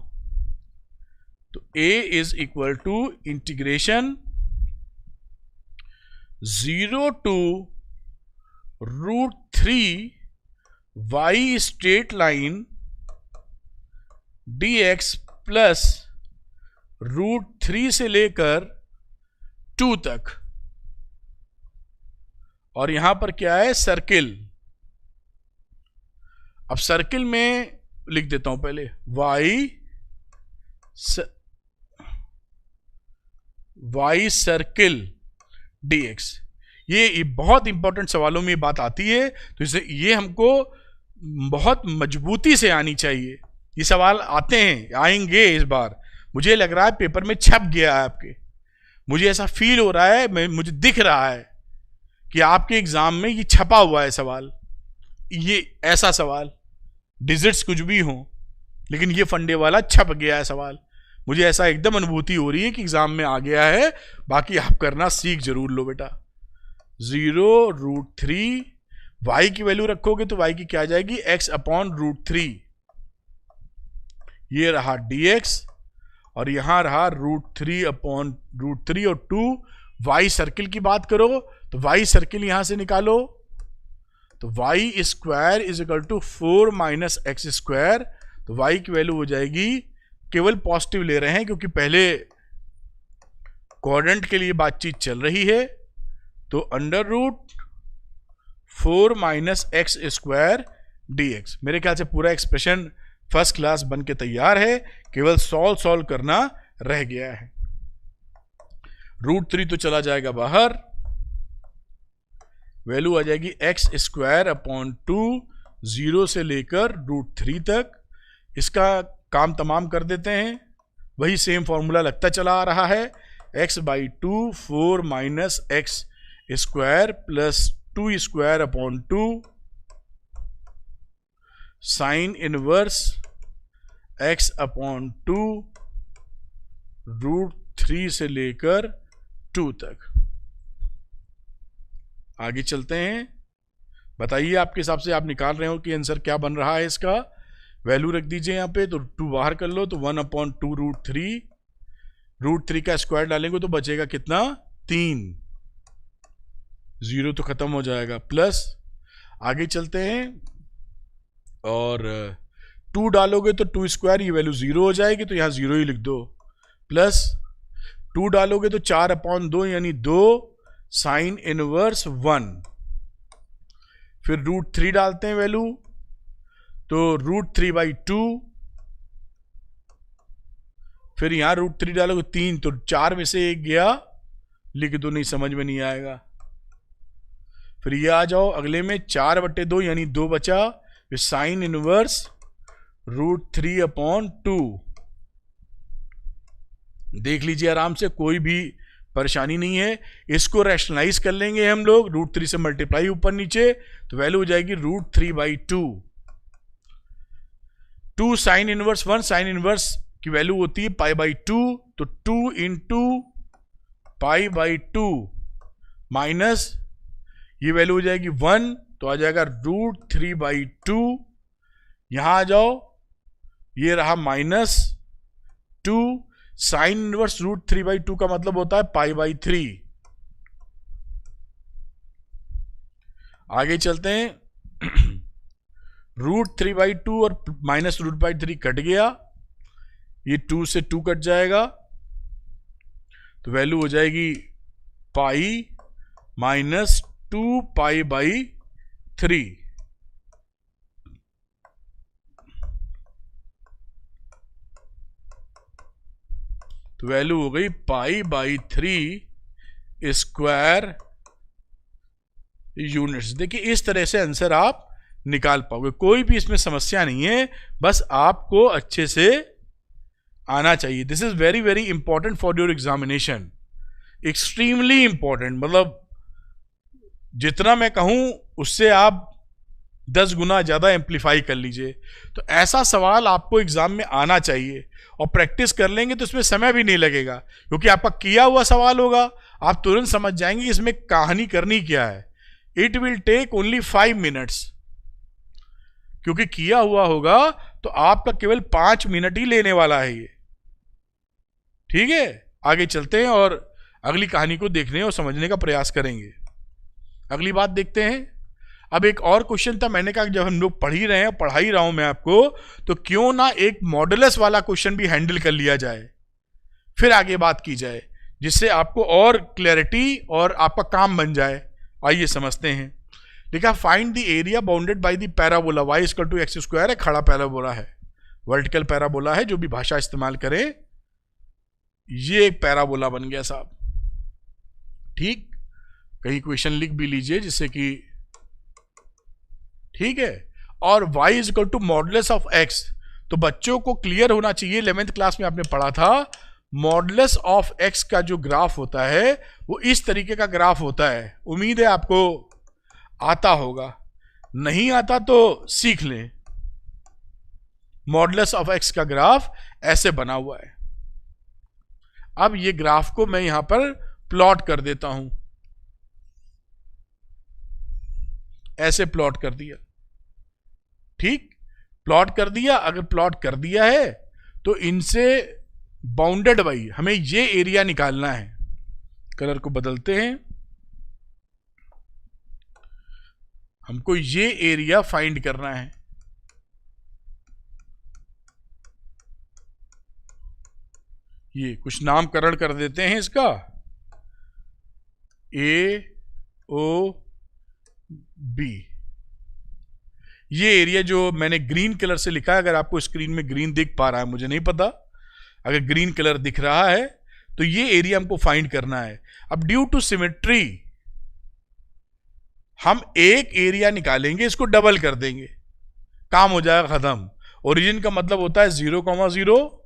तो A = integration 0 to √3 y straight line dx plus √3 से लेकर 2 तक, और यहां पर क्या है? सर्किल। अब सर्किल में लिख देता हूं पहले y सर्किल dx। ये बहुत इंपॉर्टेंट सवालों में बात आती है, तो इसे ये हमको बहुत मजबूती से आनी चाहिए। ये सवाल आते हैं, आएंगे इस बार। मुझे लग रहा है पेपर में छप गया है आपके, मुझे ऐसा फील हो रहा है, मुझे दिख रहा है कि आपके एग्जाम में ये छपा हुआ है सवाल। ये ऐसा सवाल, डिजिट्स कुछ भी हो, लेकिन ये फंडे वाला छप गया है सवाल। मुझे ऐसा एकदम अनुभूति हो रही है कि एग्जाम में आ गया है। बाकी आप करना सीख जरूर लो बेटा। 0 √3 y की वैल्यू रखोगे तो y की क्या आ जाएगी? x/√3। ये रहा dx और यहां रहा √3/√3 और 2। y सर्किल की बात करो तो y सर्किल यहां से निकालो, तो y² = 4 - x²। तो y की वैल्यू हो जाएगी, केवल पॉजिटिव ले रहे हैं क्योंकि पहले क्वाड्रेंट के लिए बातचीत चल रही है, तो √4 - x² dx। मेरे ख्याल से पूरा एक्सप्रेशन फर्स्ट क्लास बन के तैयार है, केवल सॉल्व करना रह गया है। √3 तो चला जाएगा बाहर, वैल्यू आ जाएगी x²/2, 0 से लेकर √3 तक। इसका काम तमाम कर देते हैं, वही सेम फॉर्मूला लगता चला आ रहा है। x/2 4 - x² plus 2² sine inverse x/2 √3 से लेकर 2 तक। आगे चलते हैं, बताइए आपके हिसाब से आप निकाल रहे हो कि आंसर क्या बन रहा है इसका। वैल्यू रख दीजिए यहाँ पे, तो 2 बाहर कर लो, तो 1/2 √3। √3 का स्क्वायर डालेंगे तो बचेगा कितना? 3। 0 तो खत्म हो जाएगा, प्लस आगे चलते हैं और 2 डालोगे तो 2², ये वैल्यू 0 हो जाएगी, तो यहां 0 ही लिख दो। प्लस 2 डालोगे तो 4/2 यानी 2 साइन इनवर्स 1। फिर √3 डालते हैं वैल्यू, तो √3/2। फिर यहां √3 डालोगे 3, तो 4 में से 1 गया, लिख दो, नहीं समझ में नहीं आएगा। फिर ये आ जाओ अगले में, 4/2 यानी 2 बचा, फिर साइन इनवर्स √3/2। देख लीजिए आराम से, कोई भी परेशानी नहीं है। इसको रैशनलाइज कर लेंगे हम लोग, √3 से मल्टीप्लाई ऊपर नीचे, तो वैल्यू हो जाएगी √3/2। 2 साइन इनवर्स 1, साइन इनवर्स की वैल्यू होती है π/2, तो 2 × π/2 माइनस ये वैल्यू हो जाएगी 1, तो आ जाएगा √3/2। यहां आ जाओ, ये रहा -2। साइन इनवर्स √3/2 का मतलब होता है π/3। आगे चलते हैं, √3/2 और -√3 कट गया, ये 2 से 2 कट जाएगा, तो वैल्यू हो जाएगी π - 2π/3। तो वैल्यू हो गई π/3 स्क्वायर यूनिट्स। देखिए इस तरह से आंसर आप निकाल पाओगे, कोई भी इसमें समस्या नहीं है, बस आपको अच्छे से आना चाहिए। This is very very important for your examination, extremely important. मतलब जितना मैं कहूं उससे आप 10 गुना ज्यादा एम्पलीफाई कर लीजिए। तो ऐसा सवाल आपको एग्जाम में आना चाहिए, और प्रैक्टिस कर लेंगे तो इसमें समय भी नहीं लगेगा, क्योंकि आपका किया हुआ सवाल होगा, आप तुरंत समझ जाएंगे इसमें कहानी करनी क्या है। It will take only 5 minutes, क्योंकि किया हुआ होगा तो आपका केवल 5 मिनट ही लेने वाला है ये। ठीक है, आगे चलते हैं और अगली कहानी को देखने और समझने का प्रयास करेंगे। अगली बात देखते हैं। अब एक और क्वेश्चन था, मैंने कहा जब हम लोग पढ़ ही रहे हैं, पढ़ा ही रहा हूं मैं आपको, तो क्यों ना एक मॉडुलस वाला क्वेश्चन भी हैंडल कर लिया जाए, फिर आगे बात की जाए, जिससे आपको और क्लैरिटी और आपका काम बन जाए। आइए समझते हैं। लिखा find the area bounded by the parabola y = x²। है, खड़ा पैराबोला है, वर्टिकल पैराबोला है, जो भी भाषा इस्तेमाल करें, ये एक पैराबोला बन गया साहब। ठीक, कहीं क्वेश्चन लिख भी लीजिए जिससे कि ठीक है। और y = मॉडुलस ऑफ x, तो बच्चों को क्लियर होना चाहिए, 11th क्लास में आपने पढ़ा था, मॉडुलस ऑफ x का जो ग्राफ होता है वो इस तरीके का ग्राफ होता है। उम्मीद है आपको आता होगा, नहीं आता तो सीख लें। मॉडुलस ऑफ x का ग्राफ ऐसे बना हुआ है। अब ये ग्राफ को मैं यहां पर प्लॉट कर देता हूं, ऐसे प्लॉट कर दिया। ठीक, प्लॉट कर दिया। अगर प्लॉट कर दिया है तो इनसे बाउंडेड बाई हमें ये एरिया निकालना है। कलर को बदलते हैं, हमको ये एरिया फाइंड करना है। ये कुछ नामकरण कर देते हैं इसका, AOB। ये एरिया जो मैंने ग्रीन कलर से लिखा है, अगर आपको स्क्रीन में ग्रीन दिख पा रहा है, मुझे नहीं पता, अगर ग्रीन कलर दिख रहा है तो ये एरिया हमको फाइंड करना है। अब ड्यू टू सिमेट्री हम एक एरिया निकालेंगे, इसको डबल कर देंगे, काम हो जाएगा खत्म। ओरिजिन का मतलब होता है 0,0,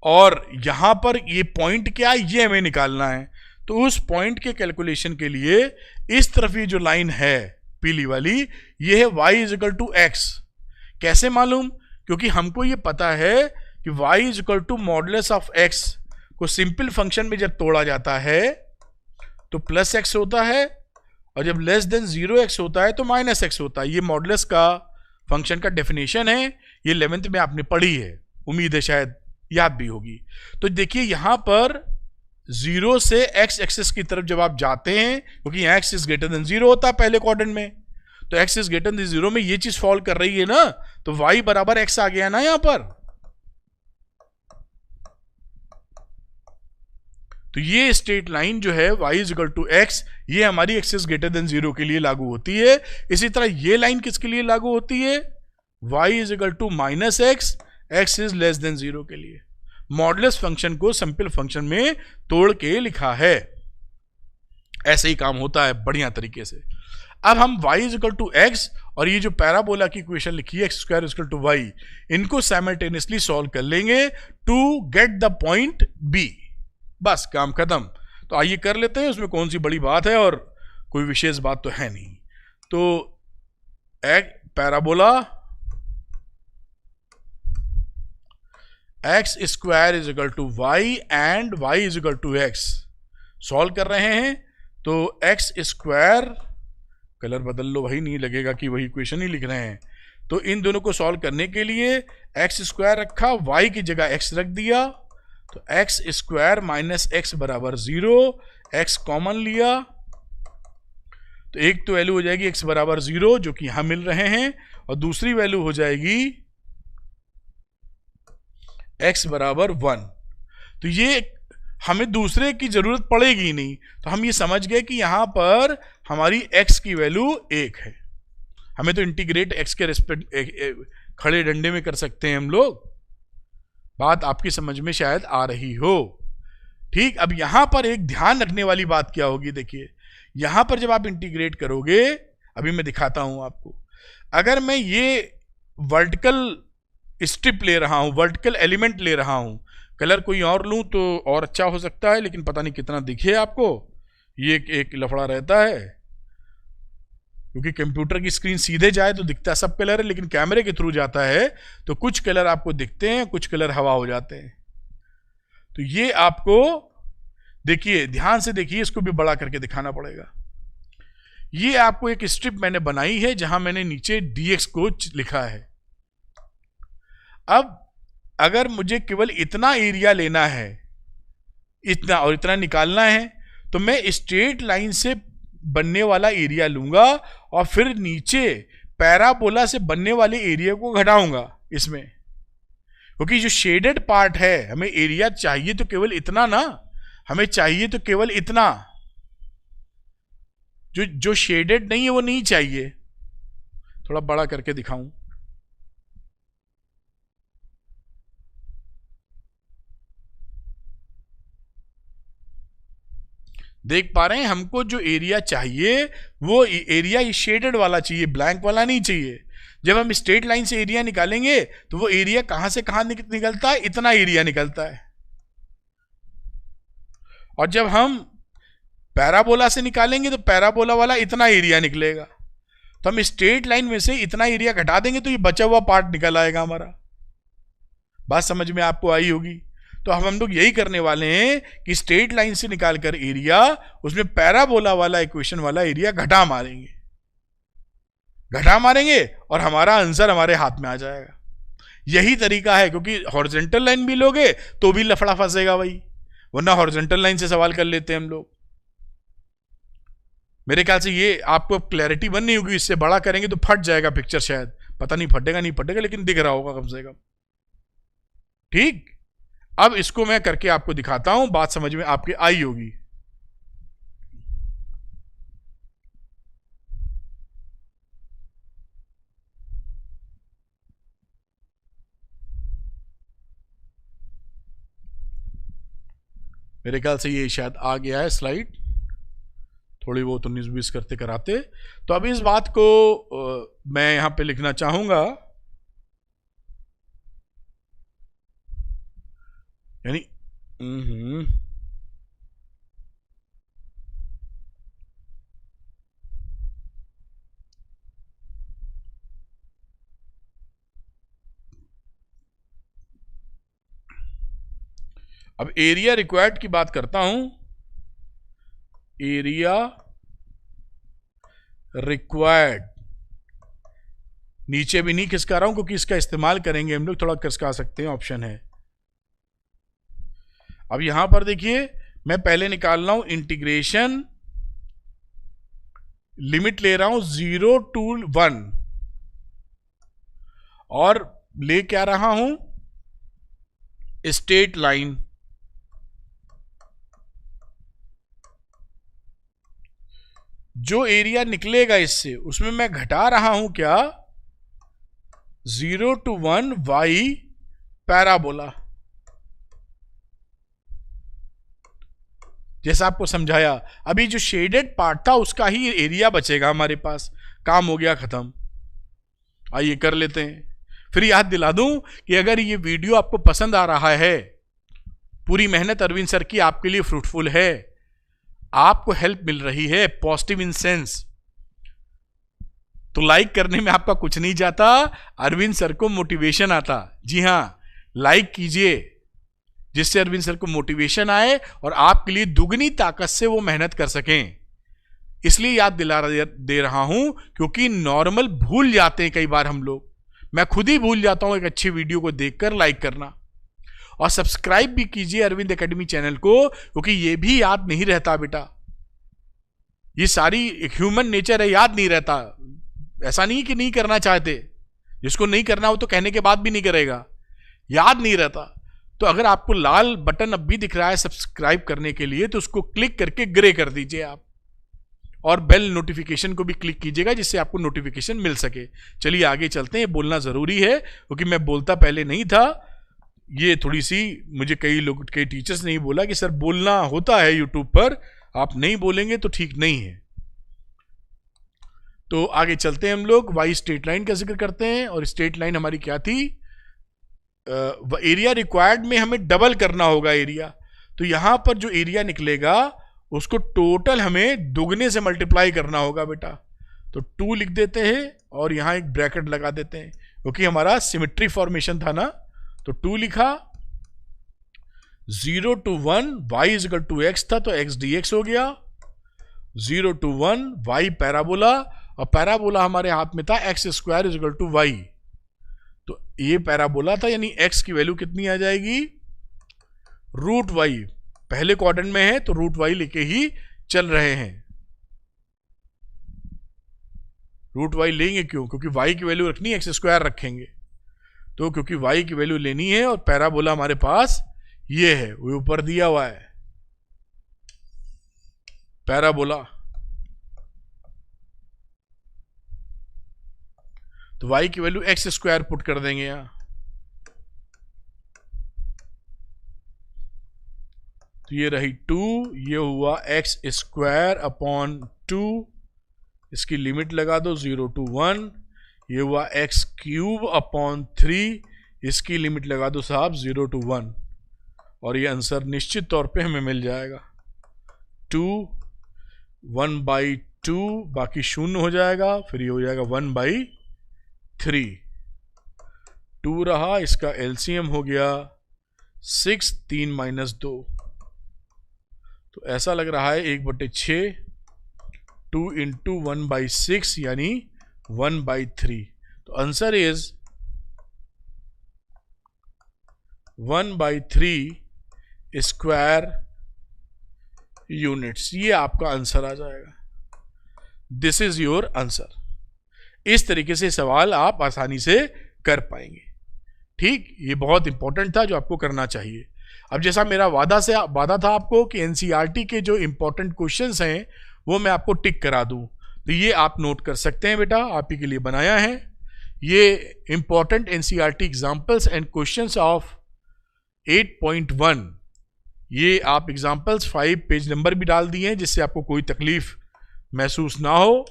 और यहां पर ये पॉइंट क्या है ये हमें निकालना है। तो उस पॉइंट के कैलकुलेशन के लिए इस तरफ ये जो लाइन है पीली वाली, ये है y = x। कैसे मालूम? क्योंकि हमको ये पता है कि y = मॉडुलस ऑफ x को सिंपल फंक्शन में जब तोड़ा जाता है तो +x होता है, और जब <0x होता है तो -x होता है। ये मॉडुलस का फंक्शन का डेफिनेशन है, ये 11th में आपने पढ़ी है, उम्मीद है शायद याद भी होगी। तो देखिए यहां पर 0 से x एक्सिस की तरफ जब आप जाते हैं, क्योंकि यहाँ x > 0 होता है पहले क्वाड्रेंट में, तो x > 0 में ये चीज फॉल कर रही है ना, तो y = x आ गया ना यहां पर। तो ये स्ट्रेट लाइन जो है y = x, ये हमारी x > 0 के लिए लागू होती है। इसी तरह ये लाइन किसके लिए लागू होती है? y = -x, x > 0 के लिए। मॉडुलस फंक्शन को सिंपल फंक्शन में तोड़ के लिखा है, ऐसे ही काम होता है बढ़िया तरीके से। अब हम y = x और ये जो पैराबोला की इक्वेशन लिखी है x² = y, इनको साइमल्टेनियसली सॉल्व कर लेंगे to get the point b। बस काम खत्म। तो आइए कर लेते हैं, उसमें कौन सी बड़ी बात है, और कोई विशेष बात तो है नहीं। तो एक parabola x² = y and y = x solve कर रहे हैं। तो x², कलर बदल लो भाई, नहीं लगेगा कि वही इक्वेशन ही लिख रहे हैं। तो इन दोनों को सॉल्व करने के लिए x² रखा, y की जगह x रख दिया, तो x² - x = 0, x कॉमन लिया, तो एक तो वैल्यू हो जाएगी x = 0 जो कि यहां मिल रहे हैं, और दूसरी वैल्यू हो जाएगी x = 1। तो ये हमें दूसरे की जरूरत पड़ेगी नहीं, तो हम ये समझ गए कि यहां पर हमारी x की वैल्यू 1 है। हमें तो इंटीग्रेट x के रिस्पेक्ट खड़े डंडे में कर सकते हैं हम लोग। बात आपकी समझ में शायद आ रही हो। ठीक, अब यहां पर एक ध्यान रखने वाली बात क्या होगी, देखिए यहां पर जब आप इंटीग्रेट करोगे, अभी मैं दिखाता हूं आपको, अगर मैं ये वर्टिकल स्ट्रिप ले रहा हूं, वर्टिकल एलिमेंट ले रहा हूं, कलर कोई और लूं तो और अच्छा हो सकता है, लेकिन पता नहीं कितना दिखे आपको, ये एक लफड़ा रहता है, क्योंकि कंप्यूटर की स्क्रीन सीधे जाए तो दिखता है सब कलर है, लेकिन कैमरे के थ्रू जाता है तो कुछ कलर आपको दिखते हैं, कुछ कलर हवा हो जाते हैं। तो ये आपको देखिए, ध्यान से देखिए, इसको भी बड़ा करके दिखाना पड़ेगा। ये आपको एक स्ट्रिप मैंने बनाई है जहां मैंने नीचे dx को लिखा है। अब अगर मुझे केवल इतना एरिया लेना है, इतना और इतना निकालना है, तो मैं स्ट्रेट लाइन से बनने वाला एरिया लूंगा और फिर नीचे पैराबोला से बनने वाले एरिया को घटाऊंगा इसमें, क्योंकि जो शेडेड पार्ट है, हमें एरिया चाहिए तो केवल इतना ना, हमें चाहिए तो केवल इतना, जो शेडेड नहीं है वो नहीं चाहिए। थोड़ा बड़ा करके दिखाऊं, देख पा रहे हैं, हमको जो एरिया चाहिए वो एरिया शेडेड वाला चाहिए, ब्लैंक वाला नहीं चाहिए। जब हम स्ट्रेट लाइन से एरिया निकालेंगे तो वो एरिया कहां से कहां निकलता है, इतना एरिया निकलता है। और जब हम पैराबोला से निकालेंगे तो पैराबोला वाला इतना एरिया निकलेगा। तो हम स्ट्रेट लाइन में से इतना एरिया घटा देंगे तो ये बचा हुआ पार्ट निकल आएगा हमारा। बात समझ में आपको आई होगी। तो हम लोग यही करने वाले हैं कि स्ट्रेट लाइन से निकालकर एरिया, उसमें पैराबोला वाला इक्वेशन वाला एरिया घटा मारेंगे और हमारा आंसर हमारे हाथ में आ जाएगा। यही तरीका है, क्योंकि हॉरिजॉन्टल लाइन भी लोगे तो भी लफड़ा फंसेगा भाई, वरना हॉरिजॉन्टल लाइन से सवाल कर लेते हैं हम लोग। मेरे ख्याल से ये आपको क्लैरिटी बन नहीं होगी, इससे बड़ा करेंगे तो फट जाएगा पिक्चर, शायद पता नहीं फटेगा नहीं फटेगा, लेकिन दिख रहा होगा कम से कम। ठीक, अब इसको मैं करके आपको दिखाता हूं, बात समझ में आपके आई होगी। मेरे ख्याल से ये शायद आ गया है स्लाइड, थोड़ी बहुत 19-20 करते कराते। तो अब इस बात को मैं यहां पे लिखना चाहूंगा, यानी अब एरिया रिक्वायर्ड की बात करता हूं। एरिया रिक्वायर्ड नीचे भी नहीं खिसका रहा हूं, क्योंकि इसका इस्तेमाल करेंगे हम लोग, थोड़ा खिसका सकते हैं, ऑप्शन है। अब यहां पर देखिए, मैं पहले निकाल रहा हूं इंटीग्रेशन, लिमिट ले रहा हूं 0 to 1, और ले क्या रहा हूं स्ट्रेट लाइन। जो एरिया निकलेगा इससे, उसमें मैं घटा रहा हूं क्या, 0 to 1 y पैराबोला, जैसा आपको समझाया। अभी जो शेडेड पार्ट था उसका ही एरिया बचेगा हमारे पास, काम हो गया खत्म। आइए कर लेते हैं। फिर याद दिला दूं कि अगर ये वीडियो आपको पसंद आ रहा है, पूरी मेहनत अरविंद सर की आपके लिए फ्रूटफुल है, आपको हेल्प मिल रही है, पॉजिटिव इन सेंस, तो लाइक करने में आपका कुछ नहीं जाता, अरविंद सर को मोटिवेशन आता। जी हां, लाइक कीजिए, जिससे अरविंद सर को मोटिवेशन आए और आपके लिए दुगनी ताकत से वो मेहनत कर सकें। इसलिए याद दिला दे रहा हूं, क्योंकि नॉर्मल भूल जाते हैं कई बार हम लोग, मैं खुद ही भूल जाता हूं एक अच्छी वीडियो को देखकर लाइक करना। और सब्सक्राइब भी कीजिए अरविंद एकेडमी चैनल को, क्योंकि ये भी याद नहीं रहता बेटा, ये सारी ह्यूमन नेचर है, याद नहीं रहता। ऐसा नहीं कि नहीं करना चाहते, जिसको नहीं करना हो तो कहने के बाद भी नहीं करेगा, याद नहीं रहता। तो अगर आपको लाल बटन अब भी दिख रहा है सब्सक्राइब करने के लिए, तो उसको क्लिक करके ग्रे कर दीजिए आप, और बेल नोटिफिकेशन को भी क्लिक कीजिएगा, जिससे आपको नोटिफिकेशन मिल सके। चलिए आगे चलते हैं, बोलना जरूरी है, क्योंकि मैं बोलता पहले नहीं था। ये थोड़ी सी मुझे कई टीचर्स ने ही बोला कि सर बोलना होता है यूट्यूब पर, आप नहीं बोलेंगे तो ठीक नहीं है। तो आगे चलते हैं हम लोग, वाई स्ट्रेट लाइन का जिक्र करते हैं। और स्ट्रेट लाइन हमारी क्या थी, एरिया रिक्वायर्ड में हमें डबल करना होगा एरिया। तो यहां पर जो एरिया निकलेगा उसको टोटल हमें दुगने से मल्टीप्लाई करना होगा बेटा। तो 2 लिख देते हैं और यहां एक ब्रैकेट लगा देते हैं, क्योंकि हमारा सिमेट्री फॉर्मेशन था ना। तो 2 लिखा, 0 to 1 y is equal to x था, तो x dx हो गया। 0 to 1 y पैराबोला, और पैराबोला हमारे हाथ में था x square is equal to y। तो ये पैराबोला था, यानी x की वैल्यू कितनी आ जाएगी, √y। पहले क्वाड्रेंट में है तो √y लेके ही चल रहे हैं। √y लेंगे क्यों, क्योंकि y की वैल्यू रखनी है, x स्क्वायर रखेंगे। तो क्योंकि y की वैल्यू लेनी है और पैराबोला हमारे पास ये है, वो ऊपर दिया हुआ है पैराबोला। तो y की वैल्यू x स्क्वायर पुट कर देंगे यहां। तो ये रही 2, ये हुआ x स्क्वायर अपॉन 2, इसकी लिमिट लगा दो 0 to 1। ये हुआ x क्यूब अपॉन 3, इसकी लिमिट लगा दो साहब 0 to 1। और ये आंसर निश्चित तौर पे हमें मिल जाएगा 2, 1/2, बाकी शून्य हो जाएगा, फिर ये हो जाएगा 1/3। 2 रहा, इसका एलसीएम हो गया 6, 3 - 2। तो ऐसा लग रहा है 1/6, 2 × 1/6 यानी 1/3। तो आंसर इज 1/3 स्क्वायर यूनिट्स। ये आपका आंसर आ जाएगा। This is your answer. इस तरीके से सवाल आप आसानी से कर पाएंगे। ठीक, ये बहुत इंपॉर्टेंट था जो आपको करना चाहिए। अब जैसा मेरा वादा था आपको कि एनसीईआरटी के जो इंपॉर्टेंट क्वेश्चंस हैं वो मैं आपको टिक करा दूं, तो ये आप नोट कर सकते हैं बेटा, आप ही के लिए बनाया है। ये important NCERT examples and questions of 8.1, ये आप एग्जाम्पल्स 5 पेज नंबर भी डाल दिए हैं, जिससे आपको कोई तकलीफ महसूस ना हो।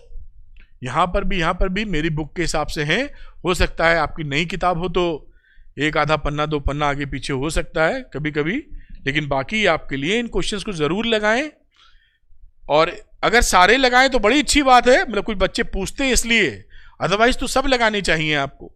यहाँ पर भी मेरी बुक के हिसाब से हैं। हो सकता है आपकी नई किताब हो तो 1 आधा पन्ना 2 पन्ना आगे पीछे हो सकता है कभी कभी, लेकिन बाकी आपके लिए इन क्वेश्चंस को जरूर लगाएं। और अगर सारे लगाएं तो बड़ी अच्छी बात है, मतलब कुछ बच्चे पूछते हैं इसलिए, अदरवाइज तो सब लगाने चाहिए आपको।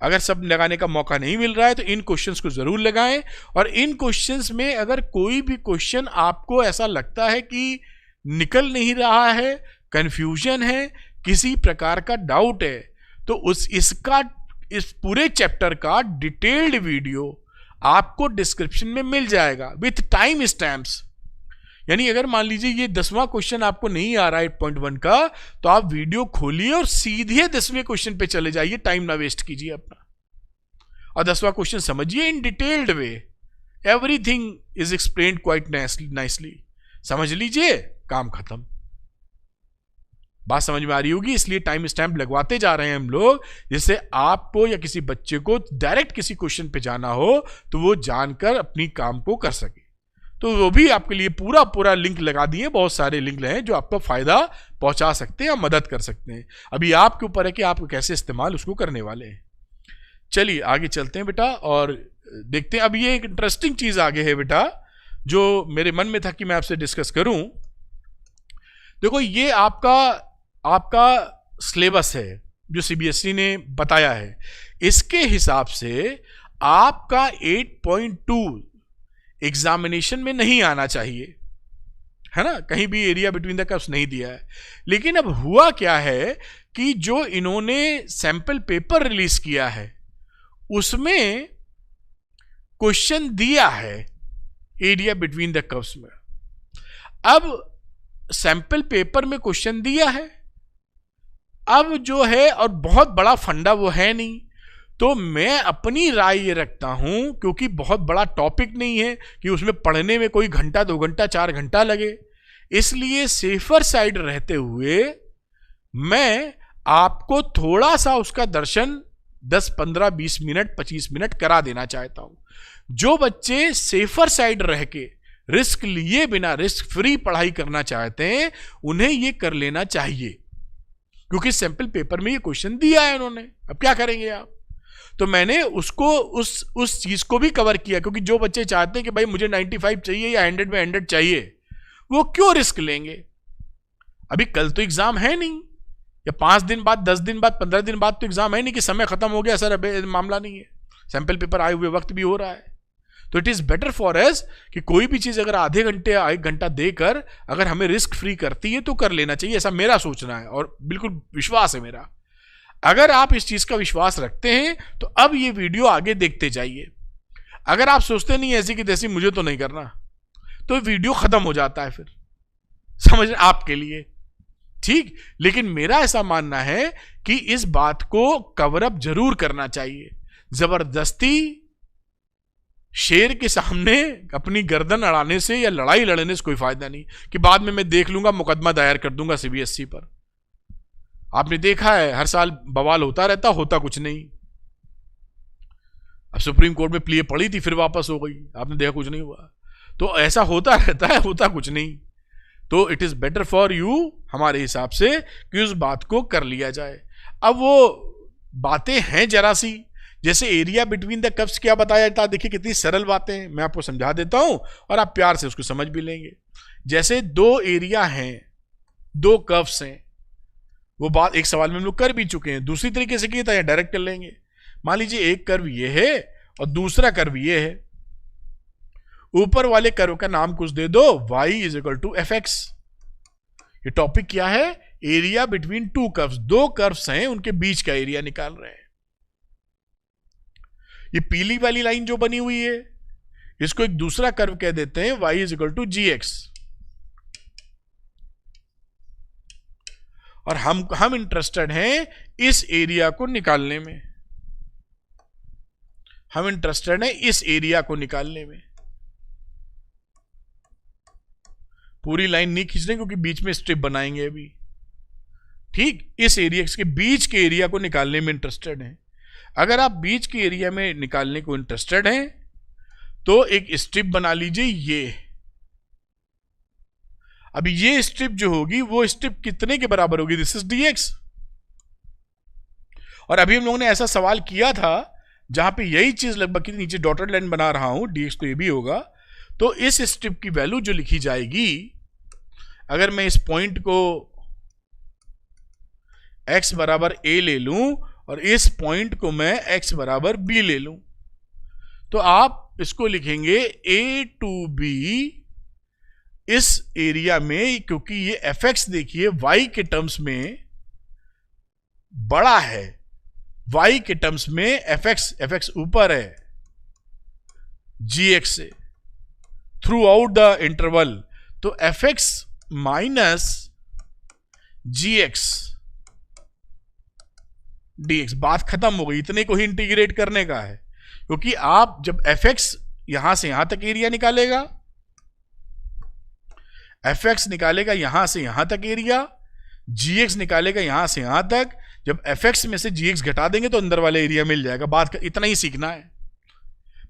अगर सब लगाने का मौका नहीं मिल रहा है तो इन क्वेश्चंस को जरूर लगाएं। और इन क्वेश्चंस में अगर कोई भी क्वेश्चन आपको ऐसा लगता है कि निकल नहीं रहा है, कंफ्यूजन है, किसी प्रकार का डाउट है, तो इस पूरे चैप्टर का डिटेल्ड वीडियो आपको डिस्क्रिप्शन में मिल जाएगा विथ टाइम स्टैम्प्स। यानी अगर मान लीजिए ये 10वां क्वेश्चन आपको नहीं आ रहा है 8.1 का, तो आप वीडियो खोलिए और सीधे 10वें क्वेश्चन पे चले जाइए, टाइम ना वेस्ट कीजिए अपना, और 10वां क्वेश्चन समझिए इन detailed way. Everything is explained quite nicely. समझ लीजिए, काम खत्म। बात समझ में आ रही होगी, इसलिए टाइम स्टैम्प लगवाते जा रहे हैं हम लोग, जिससे आपको या किसी बच्चे को डायरेक्ट किसी क्वेश्चन पे जाना हो तो वो जानकर अपनी काम को कर सके। तो वो भी आपके लिए पूरा लिंक लगा दिए, बहुत सारे लिंक हैं जो आपको फायदा पहुंचा सकते हैं या मदद कर सकते हैं। अभी आपके ऊपर है कि आप कैसे इस्तेमाल उसको करने वाले हैं। चलिए आगे चलते हैं बेटा और देखते हैं। अब ये एक इंटरेस्टिंग चीज आगे है बेटा, जो मेरे मन में था कि मैं आपसे डिस्कस करूं। देखो, ये आपका सिलेबस है जो सीबीएसई ने बताया है। इसके हिसाब से आपका 8.2 एग्जामिनेशन में नहीं आना चाहिए, है ना, कहीं भी एरिया बिटवीन द कर्व्स नहीं दिया है। लेकिन अब हुआ क्या है कि जो इन्होंने सैंपल पेपर रिलीज किया है उसमें क्वेश्चन दिया है एरिया बिटवीन द कर्व्स में। अब सैंपल पेपर में क्वेश्चन दिया है, अब जो है, और बहुत बड़ा फंडा वो है नहीं, तो मैं अपनी राय ये रखता हूं, क्योंकि बहुत बड़ा टॉपिक नहीं है कि उसमें पढ़ने में कोई घंटा 2 घंटा 4 घंटा लगे, इसलिए सेफर साइड रहते हुए मैं आपको थोड़ा सा उसका दर्शन 10, 15, 20 मिनट, 25 मिनट करा देना चाहता हूं। जो बच्चे सेफर साइड रह के रिस्क लिए बिना रिस्क फ्री पढ़ाई करना चाहते हैं उन्हें यह कर लेना चाहिए, क्योंकि सैंपल पेपर में ये क्वेश्चन दिया है उन्होंने। अब क्या करेंगे आप? तो मैंने उसको उस चीज को भी कवर किया, क्योंकि जो बच्चे चाहते हैं कि भाई मुझे 95 चाहिए या 100 में 100 चाहिए, वो क्यों रिस्क लेंगे? अभी कल तो एग्जाम है नहीं, या 5 दिन बाद, 10 दिन बाद, 15 दिन बाद तो एग्जाम है नहीं कि समय खत्म हो गया सर, अब मामला नहीं है, सैंपल पेपर आए हुए वक्त भी हो रहा है। तो it is better for us कि कोई भी चीज अगर आधे घंटे या 1 घंटा देकर अगर हमें रिस्क फ्री करती है तो कर लेना चाहिए, ऐसा मेरा सोचना है और बिल्कुल विश्वास है मेरा। अगर आप इस चीज का विश्वास रखते हैं तो अब ये वीडियो आगे देखते जाइए। अगर आप सोचते नहीं ऐसी कि तैसी मुझे तो नहीं करना, तो वीडियो खत्म हो जाता है फिर, समझ आपके लिए, ठीक। लेकिन मेरा ऐसा मानना है कि इस बात को कवर अप जरूर करना चाहिए। जबरदस्ती शेर के सामने अपनी गर्दन अड़ाने से या लड़ाई लड़ने से कोई फायदा नहीं, कि बाद में मैं देख लूंगा, मुकदमा दायर कर दूंगा सीबीएसई पर। आपने देखा है हर साल बवाल होता रहता, होता कुछ नहीं। अब सुप्रीम कोर्ट में प्ले पड़ी थी, फिर वापस हो गई, आपने देखा कुछ नहीं हुआ। तो ऐसा होता रहता है, होता कुछ नहीं। तो it is better for you हमारे हिसाब से कि उस बात को कर लिया जाए। अब वो बातें हैं जरा सी, जैसे एरिया बिटवीन द कर्व्स क्या बताया जाता है, देखिए कितनी सरल बातें हैं, मैं आपको समझा देता हूं और आप प्यार से उसको समझ भी लेंगे। जैसे 2 एरिया हैं, 2 कर्व्स हैं, वो बात एक सवाल में हम लोग कर भी चुके हैं। दूसरी तरीके से किया था, या डायरेक्ट कर लेंगे। मान लीजिए एक कर्व ये है और दूसरा कर्व ये है। ऊपर वाले कर्व का नाम कुछ दे दो, y is equal to fx। ये टॉपिक क्या है? Area between 2 curves. 2 कर्व्स हैं, उनके बीच का एरिया निकाल रहे हैं। ये पीली वाली लाइन जो बनी हुई है, इसको एक दूसरा कर्व कह देते हैं, y is equal to gx। और हम इंटरेस्टेड हैं इस एरिया को निकालने में, हम इंटरेस्टेड हैं इस एरिया को निकालने में। पूरी लाइन नहीं खींच रहे क्योंकि बीच में स्ट्रिप बनाएंगे अभी, ठीक। इस एरिया के बीच के एरिया को निकालने में इंटरेस्टेड हैं। अगर आप बीच के एरिया में निकालने को इंटरेस्टेड हैं तो एक स्ट्रिप बना लीजिए ये। अभी ये स्ट्रिप जो होगी वो स्ट्रिप कितने के बराबर होगी? This is dx। और अभी हम लोगों ने ऐसा सवाल किया था जहां पे यही चीज लगभग, नीचे डॉटेड लाइन बना रहा हूं, dx तो ये भी होगा। तो इस स्ट्रिप की वैल्यू जो लिखी जाएगी, अगर मैं इस पॉइंट को x बराबर a ले लूं और इस पॉइंट को मैं x बराबर b ले लूं, तो आप इसको लिखेंगे a to b इस एरिया में, क्योंकि ये fx देखिए y के टर्म्स में बड़ा है, y के टर्म्स में fx ऊपर है gx से थ्रू आउट द इंटरवल। तो fx माइनस gx dx, बात खत्म हो गई। इतने को ही इंटीग्रेट करने का है, क्योंकि आप जब fx यहां से यहां तक एरिया निकालेगा, fx निकालेगा यहां से यहां तक एरिया, gx निकालेगा यहां से यहां तक। जब fx में से gx घटा देंगे तो अंदर वाला एरिया मिल जाएगा। बात इतना ही सीखना है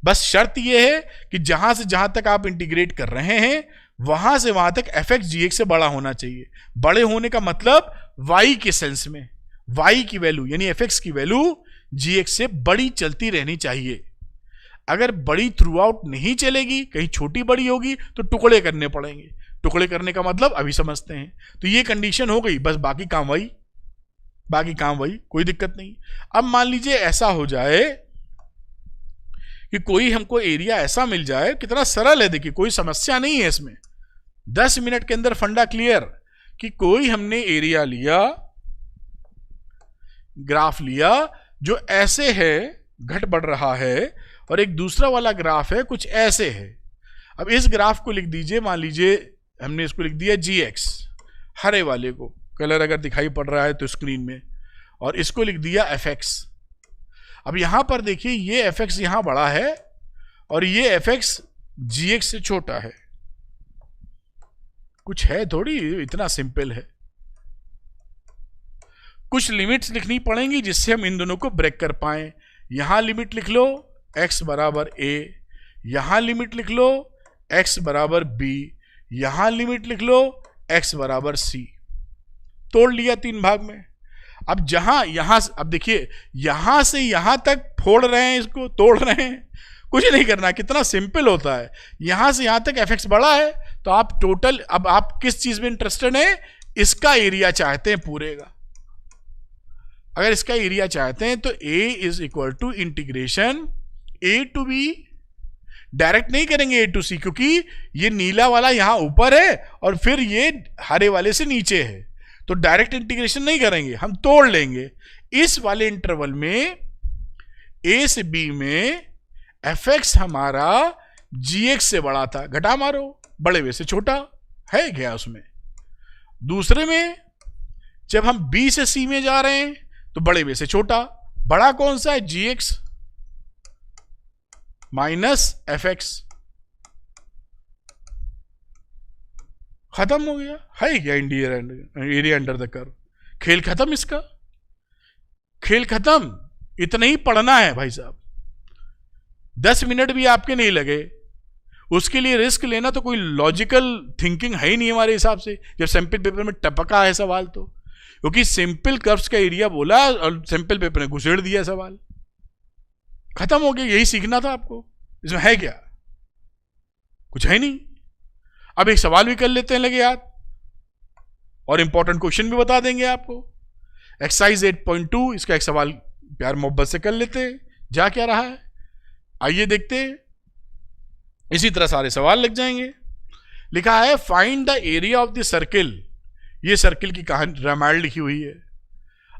बस। शर्त यह है कि जहां से जहां तक आप इंटीग्रेट कर रहे हैं वहां से वहां तक fx gx से बड़ा होना चाहिए। बड़े होने का मतलब y के सेंस में, y की वैल्यू यानी fx की वैल्यू gx से बड़ी चलती रहनी चाहिए। अगर बड़ी थ्रू आउट नहीं चलेगी, कहीं छोटी बड़ी होगी तो टुकड़े करने पड़ेंगे। टुकड़े करने का मतलब अभी समझते हैं। तो ये कंडीशन हो गई, बस बाकी काम वही, कोई दिक्कत नहीं। अब मान लीजिए ऐसा हो जाए कि कोई हमको एरिया ऐसा मिल जाए, कितना सरल है देखिए, कोई समस्या नहीं है इसमें। 10 मिनट के अंदर फंडा क्लियर, कि कोई हमने एरिया लिया, ग्राफ लिया जो ऐसे है, घट बढ़ रहा है, और एक दूसरा वाला ग्राफ है कुछ ऐसे है। अब इस ग्राफ को लिख दीजिए, मान लीजिए हमने इसको लिख दिया gx, हरे वाले को, कलर अगर दिखाई पड़ रहा है तो स्क्रीन में, और इसको लिख दिया fx। अब यहां पर देखिए ये fx यहां बड़ा है और ये fx gx से छोटा है। कुछ है थोड़ी, इतना सिंपल है। कुछ लिमिट्स लिखनी पड़ेंगी जिससे हम इन दोनों को ब्रेक कर पाए। यहां लिमिट लिख लो x बराबर a, यहां लिमिट लिख लो x बराबर b, यहां लिमिट लिख लो x बराबर c। तोड़ लिया 3 भाग में। अब यहां अब देखिए यहां से यहां तक फोड़ रहे हैं, इसको तोड़ रहे हैं, कुछ नहीं करना, कितना सिंपल होता है। यहां से यहां तक fx बड़ा है तो आप टोटल, अब आप किस चीज में इंटरेस्टेड है, इसका एरिया चाहते हैं पूरे का। अगर इसका एरिया चाहते हैं तो a is equal to integration a to b, direct नहीं करेंगे a टू c, क्योंकि ये नीला वाला यहां ऊपर है और फिर ये हरे वाले से नीचे है, तो डायरेक्ट इंटीग्रेशन नहीं करेंगे, हम तोड़ लेंगे। इस वाले इंटरवल में a से b में fx हमारा gx से बड़ा था, घटा मारो, बड़े वे से छोटा है क्या उसमें। दूसरे में जब हम b से c में जा रहे हैं तो बड़े वे से छोटा, बड़ा कौन सा है, gx माइनस fx। खत्म हो गया, है क्या एरिया अंडर द कर्व। खेल खत्म, इसका खेल खत्म। इतना ही पढ़ना है भाई साहब, 10 मिनट भी आपके नहीं लगे। उसके लिए रिस्क लेना तो कोई लॉजिकल थिंकिंग है ही नहीं हमारे हिसाब से, जब सैंपल पेपर में टपका है सवाल तो, क्योंकि सिंपल कर्व्स का एरिया बोला और सैंपल पेपर ने घुसेड़ दिया सवाल, खत्म हो गया। यही सीखना था आपको, इसमें है क्या, कुछ है नहीं। अब एक सवाल भी कर लेते हैं लगे याद, और इंपॉर्टेंट क्वेश्चन भी बता देंगे आपको। एक्सरसाइज 8.2, इसका एक सवाल प्यार मोहब्बत से कर लेते हैं, जा क्या रहा है आइए देखते हैं। इसी तरह सारे सवाल लग जाएंगे। लिखा है find the area of the circle, ये सर्किल की कहानी रामायण लिखी हुई है।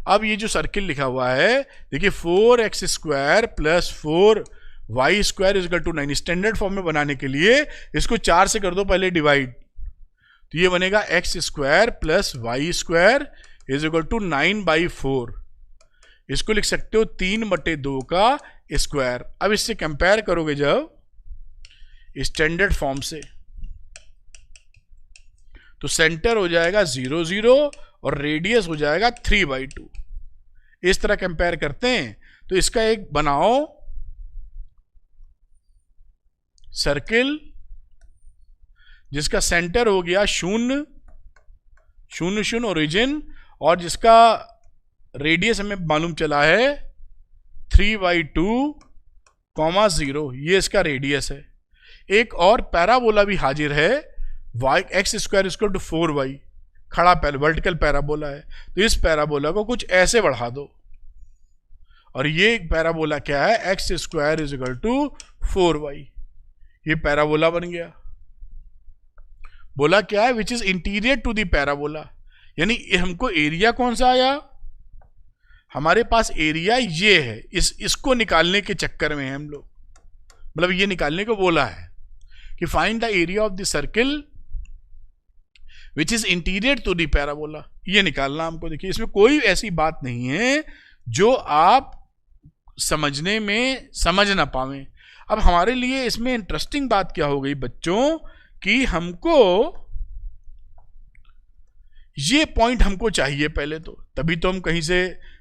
अब ये जो सर्किल लिखा हुआ है देखिए 4x square plus 4y square is equal to 9, standard form में बनाने के लिए इसको 4 से कर दो पहले डिवाइड, तो ये बनेगा x square plus y square is equal to 9/4। इसको लिख सकते हो 3/2 का स्क्वायर। अब इससे कंपेयर करोगे जब स्टैंडर्ड फॉर्म से तो सेंटर हो जाएगा 0 0 और रेडियस हो जाएगा 3/2। इस तरह कंपेयर करते हैं तो इसका एक बनाओ सर्किल जिसका सेंटर हो गया 0 0 0 ओरिजिन, और जिसका रेडियस हमें मालूम चला है 3/2, 0, ये इसका रेडियस है। एक और पैराबोला भी हाजिर है, x square equal to 4y, खड़ा वर्टिकल पैराबोला है, तो इस पैराबोला को कुछ ऐसे बढ़ा दो, और ये पैराबोला क्या है, x square is equal to 4y, ये पैराबोला बन गया। बोला क्या है, which is interior to the parabola, यानी हमको एरिया कौन सा आया, हमारे पास एरिया ये है। इसको निकालने के चक्कर में हम लोग, मतलब ये निकालने को बोला है कि find the area of the circle which is interior to the parabola, ये निकालना हमको। देखिए इसमें कोई ऐसी बात नहीं है जो आप समझने में समझ ना पावे। अब हमारे लिए इसमें इंटरेस्टिंग बात क्या हो गई बच्चों, कि हमको ये पॉइंट हमको चाहिए पहले तो, तभी तो हम कहीं से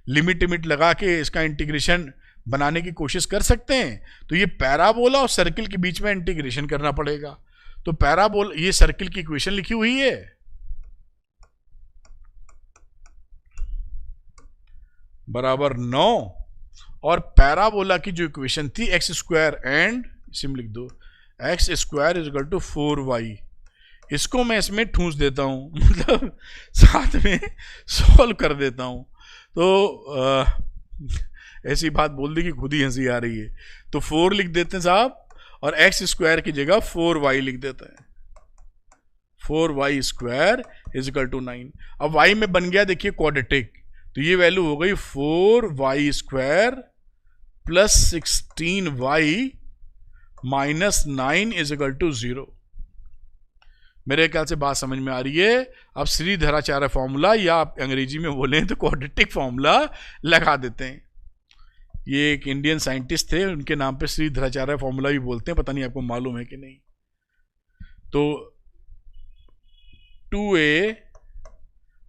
लिमिट लगा के इसका इंटीग्रेशन बनाने की कोशिश कर सकते हैं। तो ये पैराबोला और सर्किल के बीच में इंटीग्रेशन करना पड़ेगा। तो पैराबोला, ये सर्किल की इक्वेशन लिखी हुई है, बराबर 9, और पैराबोला की जो इक्वेशन थी x स्क्वायर एंड सिम लिख दो, x square is equal to 4y। इसको मैं इसमें ठूंस देता हूं, मतलब साथ में सॉल्व कर देता हूं। तो ऐसी बात बोल दी कि खुद ही हंसी आ रही है। तो 4 लिख देते हैं साहब, और x स्क्वायर की जगह 4y लिख देते हैं, 4y square is equal to 9। अब y में बन गया देखिए क्वाड्रेटिक, तो ये वैल्यू हो गई 4y square plus 16y minus 9 is equal to 0। मेरे ख्याल से बात समझ में आ रही है। अब श्रीधराचार्य फॉर्मूला, या आप अंग्रेजी में बोलें तो क्वाड्रेटिक फॉर्मूला लगा देते हैं। ये एक इंडियन साइंटिस्ट थे, उनके नाम पे श्रीधराचार्य फॉर्मूला भी बोलते हैं, पता नहीं आपको मालूम है कि नहीं। तो 2a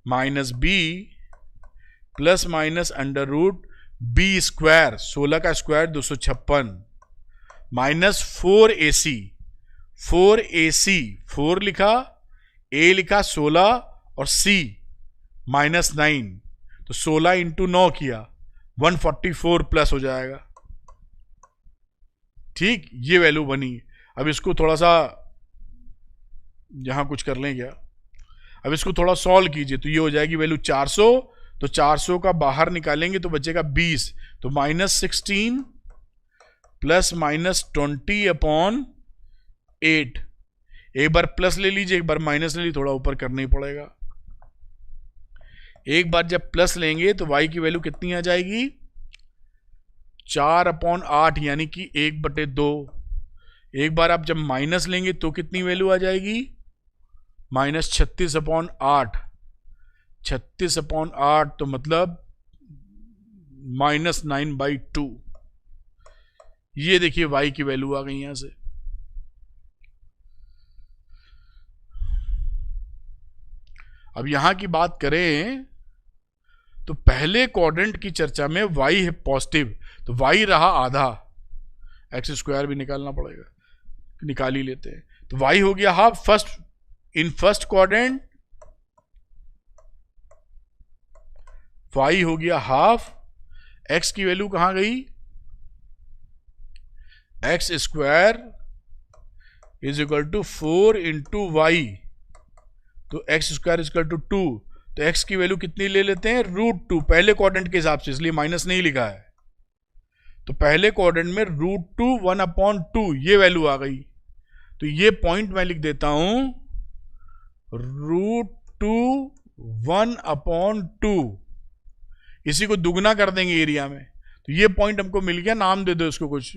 minus b plus minus under root b square, 16 का स्क्वायर 256, माइनस 4ac, 4ac 4 लिखा, a लिखा 16 और c माइनस 9, तो 16 इंटू 9 किया 144 प्लस हो जाएगा। ठीक, ये वैल्यू बनी। अब इसको थोड़ा सा यहां कुछ कर लें क्या, अब इसको थोड़ा सॉल्व कीजिए तो ये हो जाएगी वैल्यू 400, तो 400 का बाहर निकालेंगे तो बचेगा 20, तो -16 प्लस -20 अपॉन 8। एक बार प्लस ले लीजिए, एक बार माइनस ले लीजिए, थोड़ा ऊपर करना ही पड़ेगा। एक बार जब प्लस लेंगे तो y की वैल्यू कितनी आ जाएगी, 4/8 यानी कि 1/2। एक बार आप जब माइनस लेंगे तो कितनी वैल्यू आ जाएगी, -36/8, 36/8 तो मतलब -9/2। ये देखिए y की वैल्यू आ गई यहां से। अब यहां की बात करें तो पहले क्वाड्रेंट की चर्चा में y है पॉजिटिव, तो y रहा आधा, एक्स स्क्वायर भी निकालना पड़ेगा, निकाल ही लेते हैं। तो y हो गया हाफ फर्स्ट क्वाड्रेंट, y हो गया हाफ, x की वैल्यू कहां गई, x square is equal to 4 into y, तो x square is equal to 2, तो x की वैल्यू कितनी ले लेते हैं, √2 पहले क्वाड्रेंट के हिसाब से, इसलिए माइनस नहीं लिखा है। तो पहले क्वाड्रेंट में √2 1/2 ये वैल्यू आ गई, तो ये पॉइंट मैं लिख देता हूं √2 1/2, इसी को दुगना कर देंगे एरिया में, तो ये पॉइंट हमको मिल गया। नाम दे दो इसको, कुछ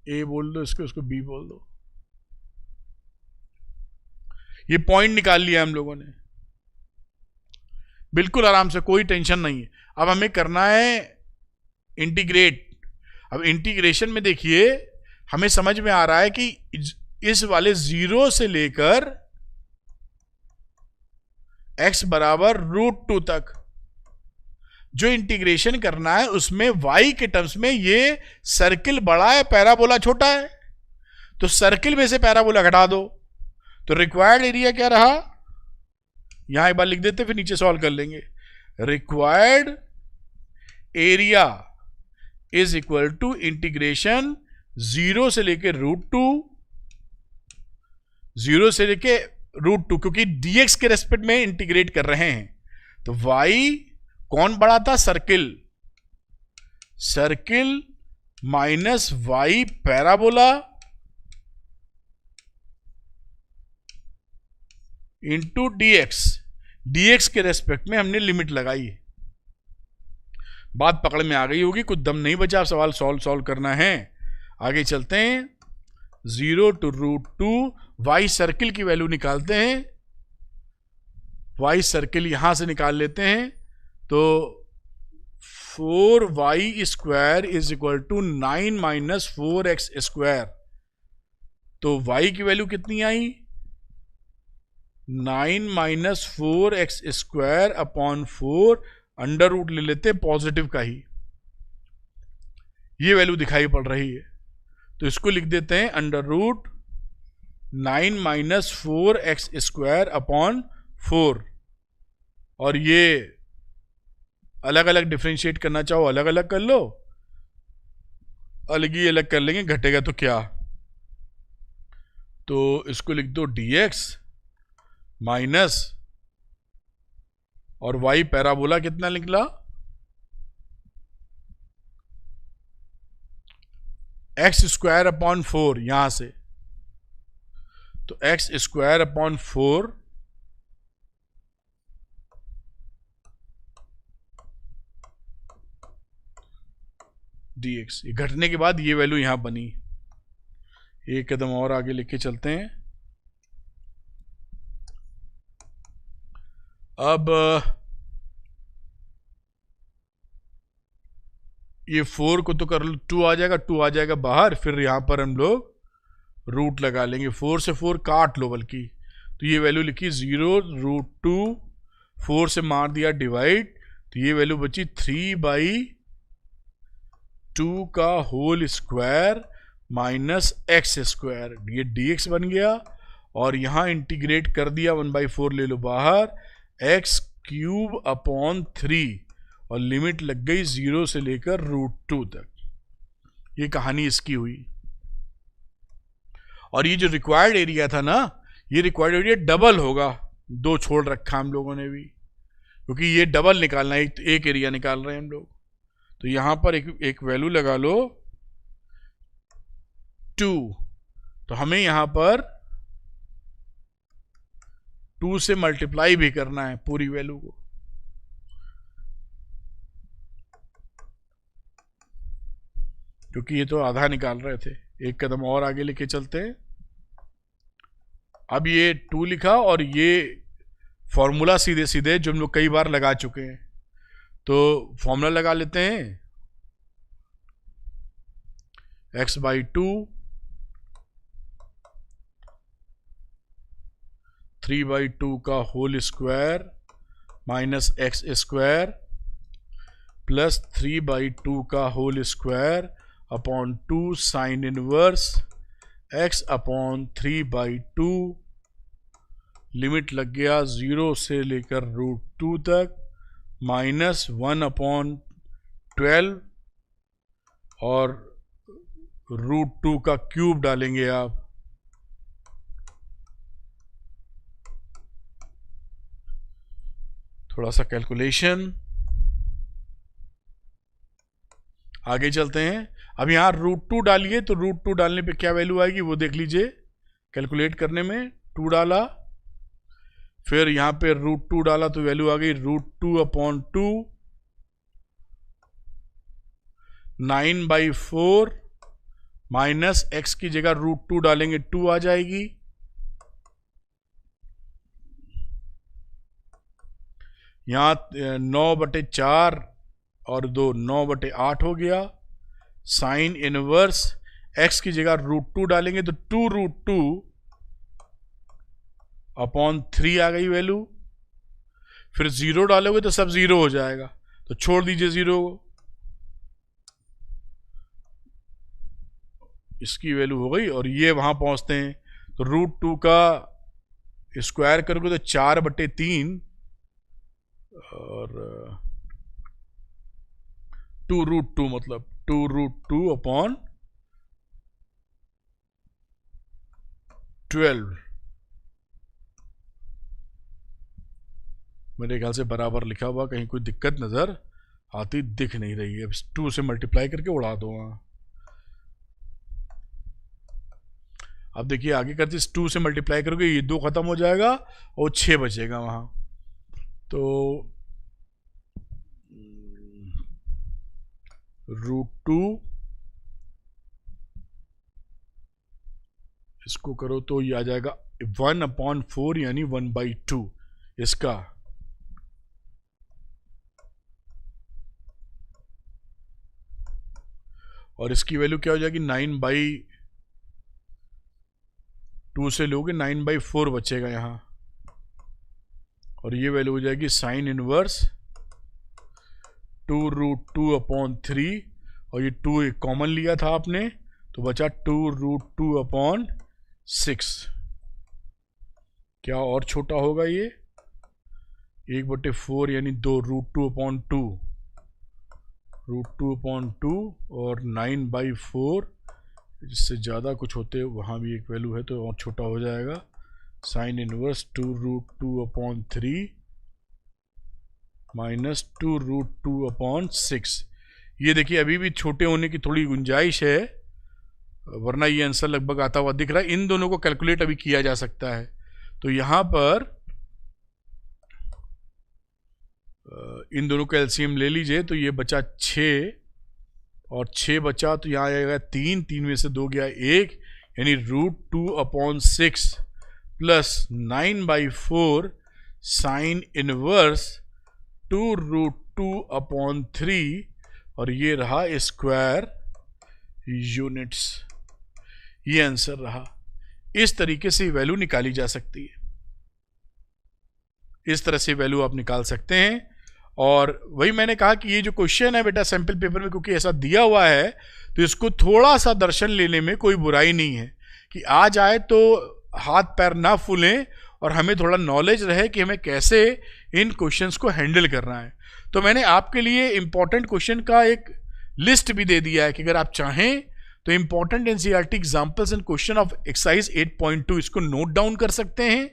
ए बोल दो इसको बी बोल दो। ये पॉइंट निकाल लिया हम लोगों ने, बिल्कुल आराम से, कोई टेंशन नहीं है। अब हमें करना है इंटीग्रेट। अब इंटीग्रेशन में देखिए हमें समझ में आ रहा है कि इस वाले 0 से लेकर x बराबर √2 तक जो इंटीग्रेशन करना है उसमें y के टर्म्स में ये सर्किल बड़ा है, पैराबोला छोटा है, तो सर्किल में से पैराबोला घटा दो, तो रिक्वायर्ड एरिया क्या रहा, यहां एक बार लिख देते फिर नीचे सॉल्व कर लेंगे। Required area is equal to integration 0 से लेके √2, 0 से लेके √2, क्योंकि dx के रेस्पेक्ट में इंटीग्रेट कर रहे हैं, तो y कौन बड़ा था, circle minus y parabola into dx के रेस्पेक्ट में हमने लिमिट लगाई है। बात पकड़ में आ गई होगी, कुछ दम नहीं बचा, सवाल सॉल्व करना है। आगे चलते हैं, 0 to √2, y सर्किल की वैल्यू निकालते हैं, y सर्किल यहां से निकाल लेते हैं, तो 4y square is equal to 9 - 4x square, तो y की वैल्यू कितनी आई, 9 - 4x square upon 4, under root ले लेते हैं पॉजिटिव का ही, ये वैल्यू दिखाई पड़ रही है, तो इसको लिख देते हैं under root 9 - 4x square upon 4, और ये अलग अलग डिफ्रेंशिएट करना चाहो अलग अलग कर लो, अलग ही अलग कर लेंगे, घटेगा तो क्या, तो इसको लिख दो dx माइनस, और y पैराबोला कितना निकला, एक्स स्क्वायर अपॉन 4 यहां से, तो एक्स स्क्वायर अपॉन 4 dx, ये घटने के बाद ये वैल्यू यहां बनी। एक कदम और आगे लेके चलते हैं। अब ये 4 को तो कर लो, 2 आ जाएगा बाहर, फिर यहां पर हम लोग रूट लगा लेंगे, 4 से 4 काट लो बल्कि, तो ये वैल्यू लिखी 0 √2, 4 से मार दिया डिवाइड, तो तो ये वैल्यू बची 3/2 का whole square minus x square, ये dx बन गया। और यहां इंटीग्रेट कर दिया, 1/4 ले लो बाहर, x³ अपॉन 3, और लिमिट लग गई 0 से लेकर √2 तक। ये कहानी इसकी हुई। और ये जो रिक्वायर्ड एरिया था ना, ये रिक्वायर्ड एरिया डबल होगा, 2 छोड़ रखा हम लोगों ने भी, क्योंकि ये डबल निकालना है, एक एरिया निकाल रहे हैं हम लोग। तो यहां पर एक वैल्यू लगा लो 2, तो हमें यहां पर 2 से मल्टीप्लाई भी करना है पूरी वैल्यू को। क्योंकि ये तो आधा निकाल रहे थे। एक कदम और आगे लेके चलते हैं। अब ये 2 लिखा, और ये फॉर्मूला सीधे सीधे जो हम लोग कई बार लगा चुके हैं, तो फॉर्मूला लगा लेते हैं। x/2 3/2 का whole square minus x square plus 3/2 का whole square upon 2 sine inverse x upon 3/2, limit लग गया 0 से लेकर √2 तक, माइनस 1/12, और √2 का क्यूब डालेंगे आप, थोड़ा सा कैलकुलेशन। आगे चलते हैं। अब यहां √2 डालिए, तो √2 डालने पे क्या वैल्यू आएगी वो देख लीजिए। कैलकुलेट करने में 2 डाला, फिर यहां पे √2 डाला तो वैल्यू आ गई √2/2, 9/4 माइनस x की जगह √2 डालेंगे 2 आ जाएगी। यहां 9/4 और 2 9/8 हो गया। साइन इनवर्स x की जगह √2 डालेंगे तो 2√2 अपॉन 3 आ गई वैल्यू। फिर 0 डालोगे तो सब 0 हो जाएगा, तो छोड़ दीजिए 0 को, इसकी वैल्यू हो गई। और ये वहां पहुंचते हैं तो √2 का स्क्वायर करोगे तो 4/3 और 2√2 मतलब 2√2 अपॉन 12, मेरे ख्याल से बराबर लिखा हुआ, कहीं कोई दिक्कत नजर आती दिख नहीं रही है। 2 से मल्टीप्लाई करके उड़ा दो वहां। अब देखिए आगे करते 2 से मल्टीप्लाई करोगे, ये 2 खत्म हो जाएगा और 6 बचेगा वहां। तो √2 इसको करो तो ये आ जाएगा 1/4 यानी 1/2 इसका। और इसकी वैल्यू क्या हो जाएगी, 9/2 से लोगे 9/4 बचेगा यहां। और ये वैल्यू हो जाएगी साइन इनवर्स 2√2/3, और ये 2 एक कॉमन लिया था आपने तो बचा 2√2/6। क्या और छोटा होगा ये, 1/4 यानी 2 √2/2, √2/2 और 9/4, जिससे ज़्यादा कुछ होते वहाँ भी एक वैल्यू है तो और छोटा हो जाएगा। Sine inverse 2√2/3 minus 2√2/6। ये देखिए अभी भी छोटे होने की थोड़ी गुंजाइश है, वरना ये आंसर लगभग आता हुआ दिख रहा है। इन दोनों को कैलकुलेट अभी किया जा सकता है। तो यहाँ पर इन दोनों का एलसीएम ले लीजिए, तो ये बचा 6 और 6 बचा, तो यहाँ आएगा 3, 3 में से 2 गया 1, यानी √2/6 प्लस 9/4 साइन इनवर्स 2√2/3, और ये रहा स्क्वायर यूनिट्स। ये आंसर रहा। इस तरीके से वैल्यू निकाली जा सकती है, इस तरह से वैल्यू आप निकाल सकते हैं। और वही मैंने कहा कि ये जो क्वेश्चन है बेटा सैंपल पेपर में क्योंकि ऐसा दिया हुआ है तो इसको थोड़ा सा दर्शन लेने में कोई बुराई नहीं है कि आ जाए तो हाथ पैर ना फूलें और हमें थोड़ा नॉलेज रहे कि हमें कैसे इन क्वेश्चंस को हैंडल करना है। तो मैंने आपके लिए इम्पॉर्टेंट क्वेश्चन का एक लिस्ट भी दे दिया है कि अगर आप चाहें तो important NCERT examples and question of exercise 8.2 इसको नोट डाउन कर सकते हैं।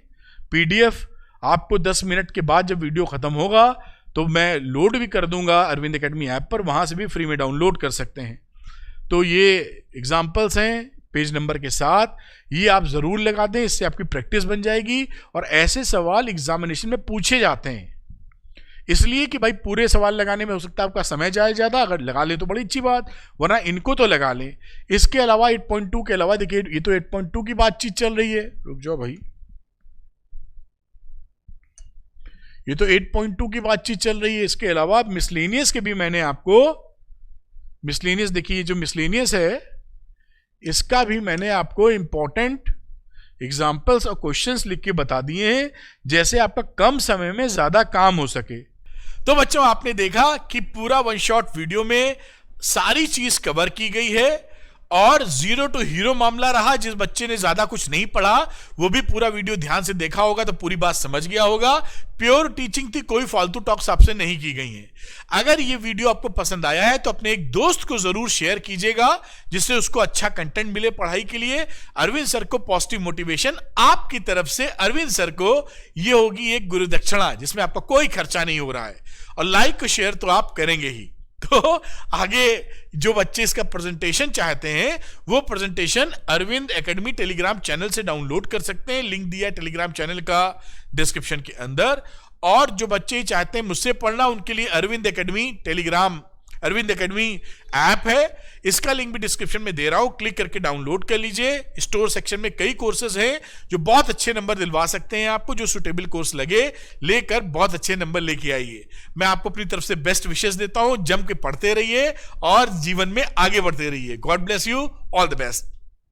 पीडीएफ आपको 10 मिनट के बाद जब वीडियो खत्म होगा तो मैं लोड भी कर दूंगा अरविंद एकेडमी ऐप पर, वहां से भी फ्री में डाउनलोड कर सकते हैं। तो ये एग्जाम्पल्स हैं पेज नंबर के साथ, ये आप जरूर लगा दें, इससे आपकी प्रैक्टिस बन जाएगी। और ऐसे सवाल एग्जामिनेशन में पूछे जाते हैं, इसलिए कि भाई पूरे सवाल लगाने में हो सकता है आपका समय जाए ज़्यादा, अगर लगा ले तो बड़ी अच्छी बात, वरना इनको तो लगा लें। इसके अलावा 8.2 के अलावा देखिए ये तो 8.2 की बातचीत चल रही है, रुक जाओ भाई, ये तो 8.2 की बातचीत चल रही है। इसके अलावा मिसलेनियस के भी मैंने आपको, मिसलेनियस देखिए जो मिसलेनियस है इसका भी मैंने आपको इंपॉर्टेंट एग्जाम्पल्स और क्वेश्चंस लिख के बता दिए हैं, जैसे आपका कम समय में ज्यादा काम हो सके। तो बच्चों आपने देखा कि पूरा वन शॉट वीडियो में सारी चीज कवर की गई है और 0 टू हीरो मामला रहा। जिस बच्चे ने ज्यादा कुछ नहीं पढ़ा वो भी पूरा वीडियो ध्यान से देखा होगा तो पूरी बात समझ गया होगा। प्योर टीचिंग थी, कोई फालतू टॉक्स आपसे नहीं की गई हैं। अगर ये वीडियो आपको पसंद आया है तो अपने एक दोस्त को जरूर शेयर कीजिएगा जिससे उसको अच्छा कंटेंट मिले पढ़ाई के लिए। अरविंद सर को पॉजिटिव मोटिवेशन आपकी तरफ से, अरविंद सर को ये होगी एक गुरु दक्षिणा जिसमें आपका कोई खर्चा नहीं हो रहा है। और लाइक और शेयर तो आप करेंगे ही। तो आगे जो बच्चे इसका प्रेजेंटेशन चाहते हैं वो presentation Arvind Academy Telegram channel से डाउनलोड कर सकते हैं, लिंक दिया है टेलीग्राम चैनल का डिस्क्रिप्शन के अंदर। और जो बच्चे चाहते हैं मुझसे पढ़ना उनके लिए Arvind Academy Telegram, Arvind Academy app है, इसका लिंक भी डिस्क्रिप्शन में दे रहा हूं, क्लिक करके डाउनलोड कर लीजिए। स्टोर सेक्शन में कई कोर्सेज हैं जो बहुत अच्छे नंबर दिलवा सकते हैं आपको, जो सुटेबल कोर्स लगे लेकर बहुत अच्छे नंबर लेके आइए। मैं आपको अपनी तरफ से बेस्ट विशेष देता हूं, जम के पढ़ते रहिए और जीवन में आगे बढ़ते रहिए। God bless you, all the best.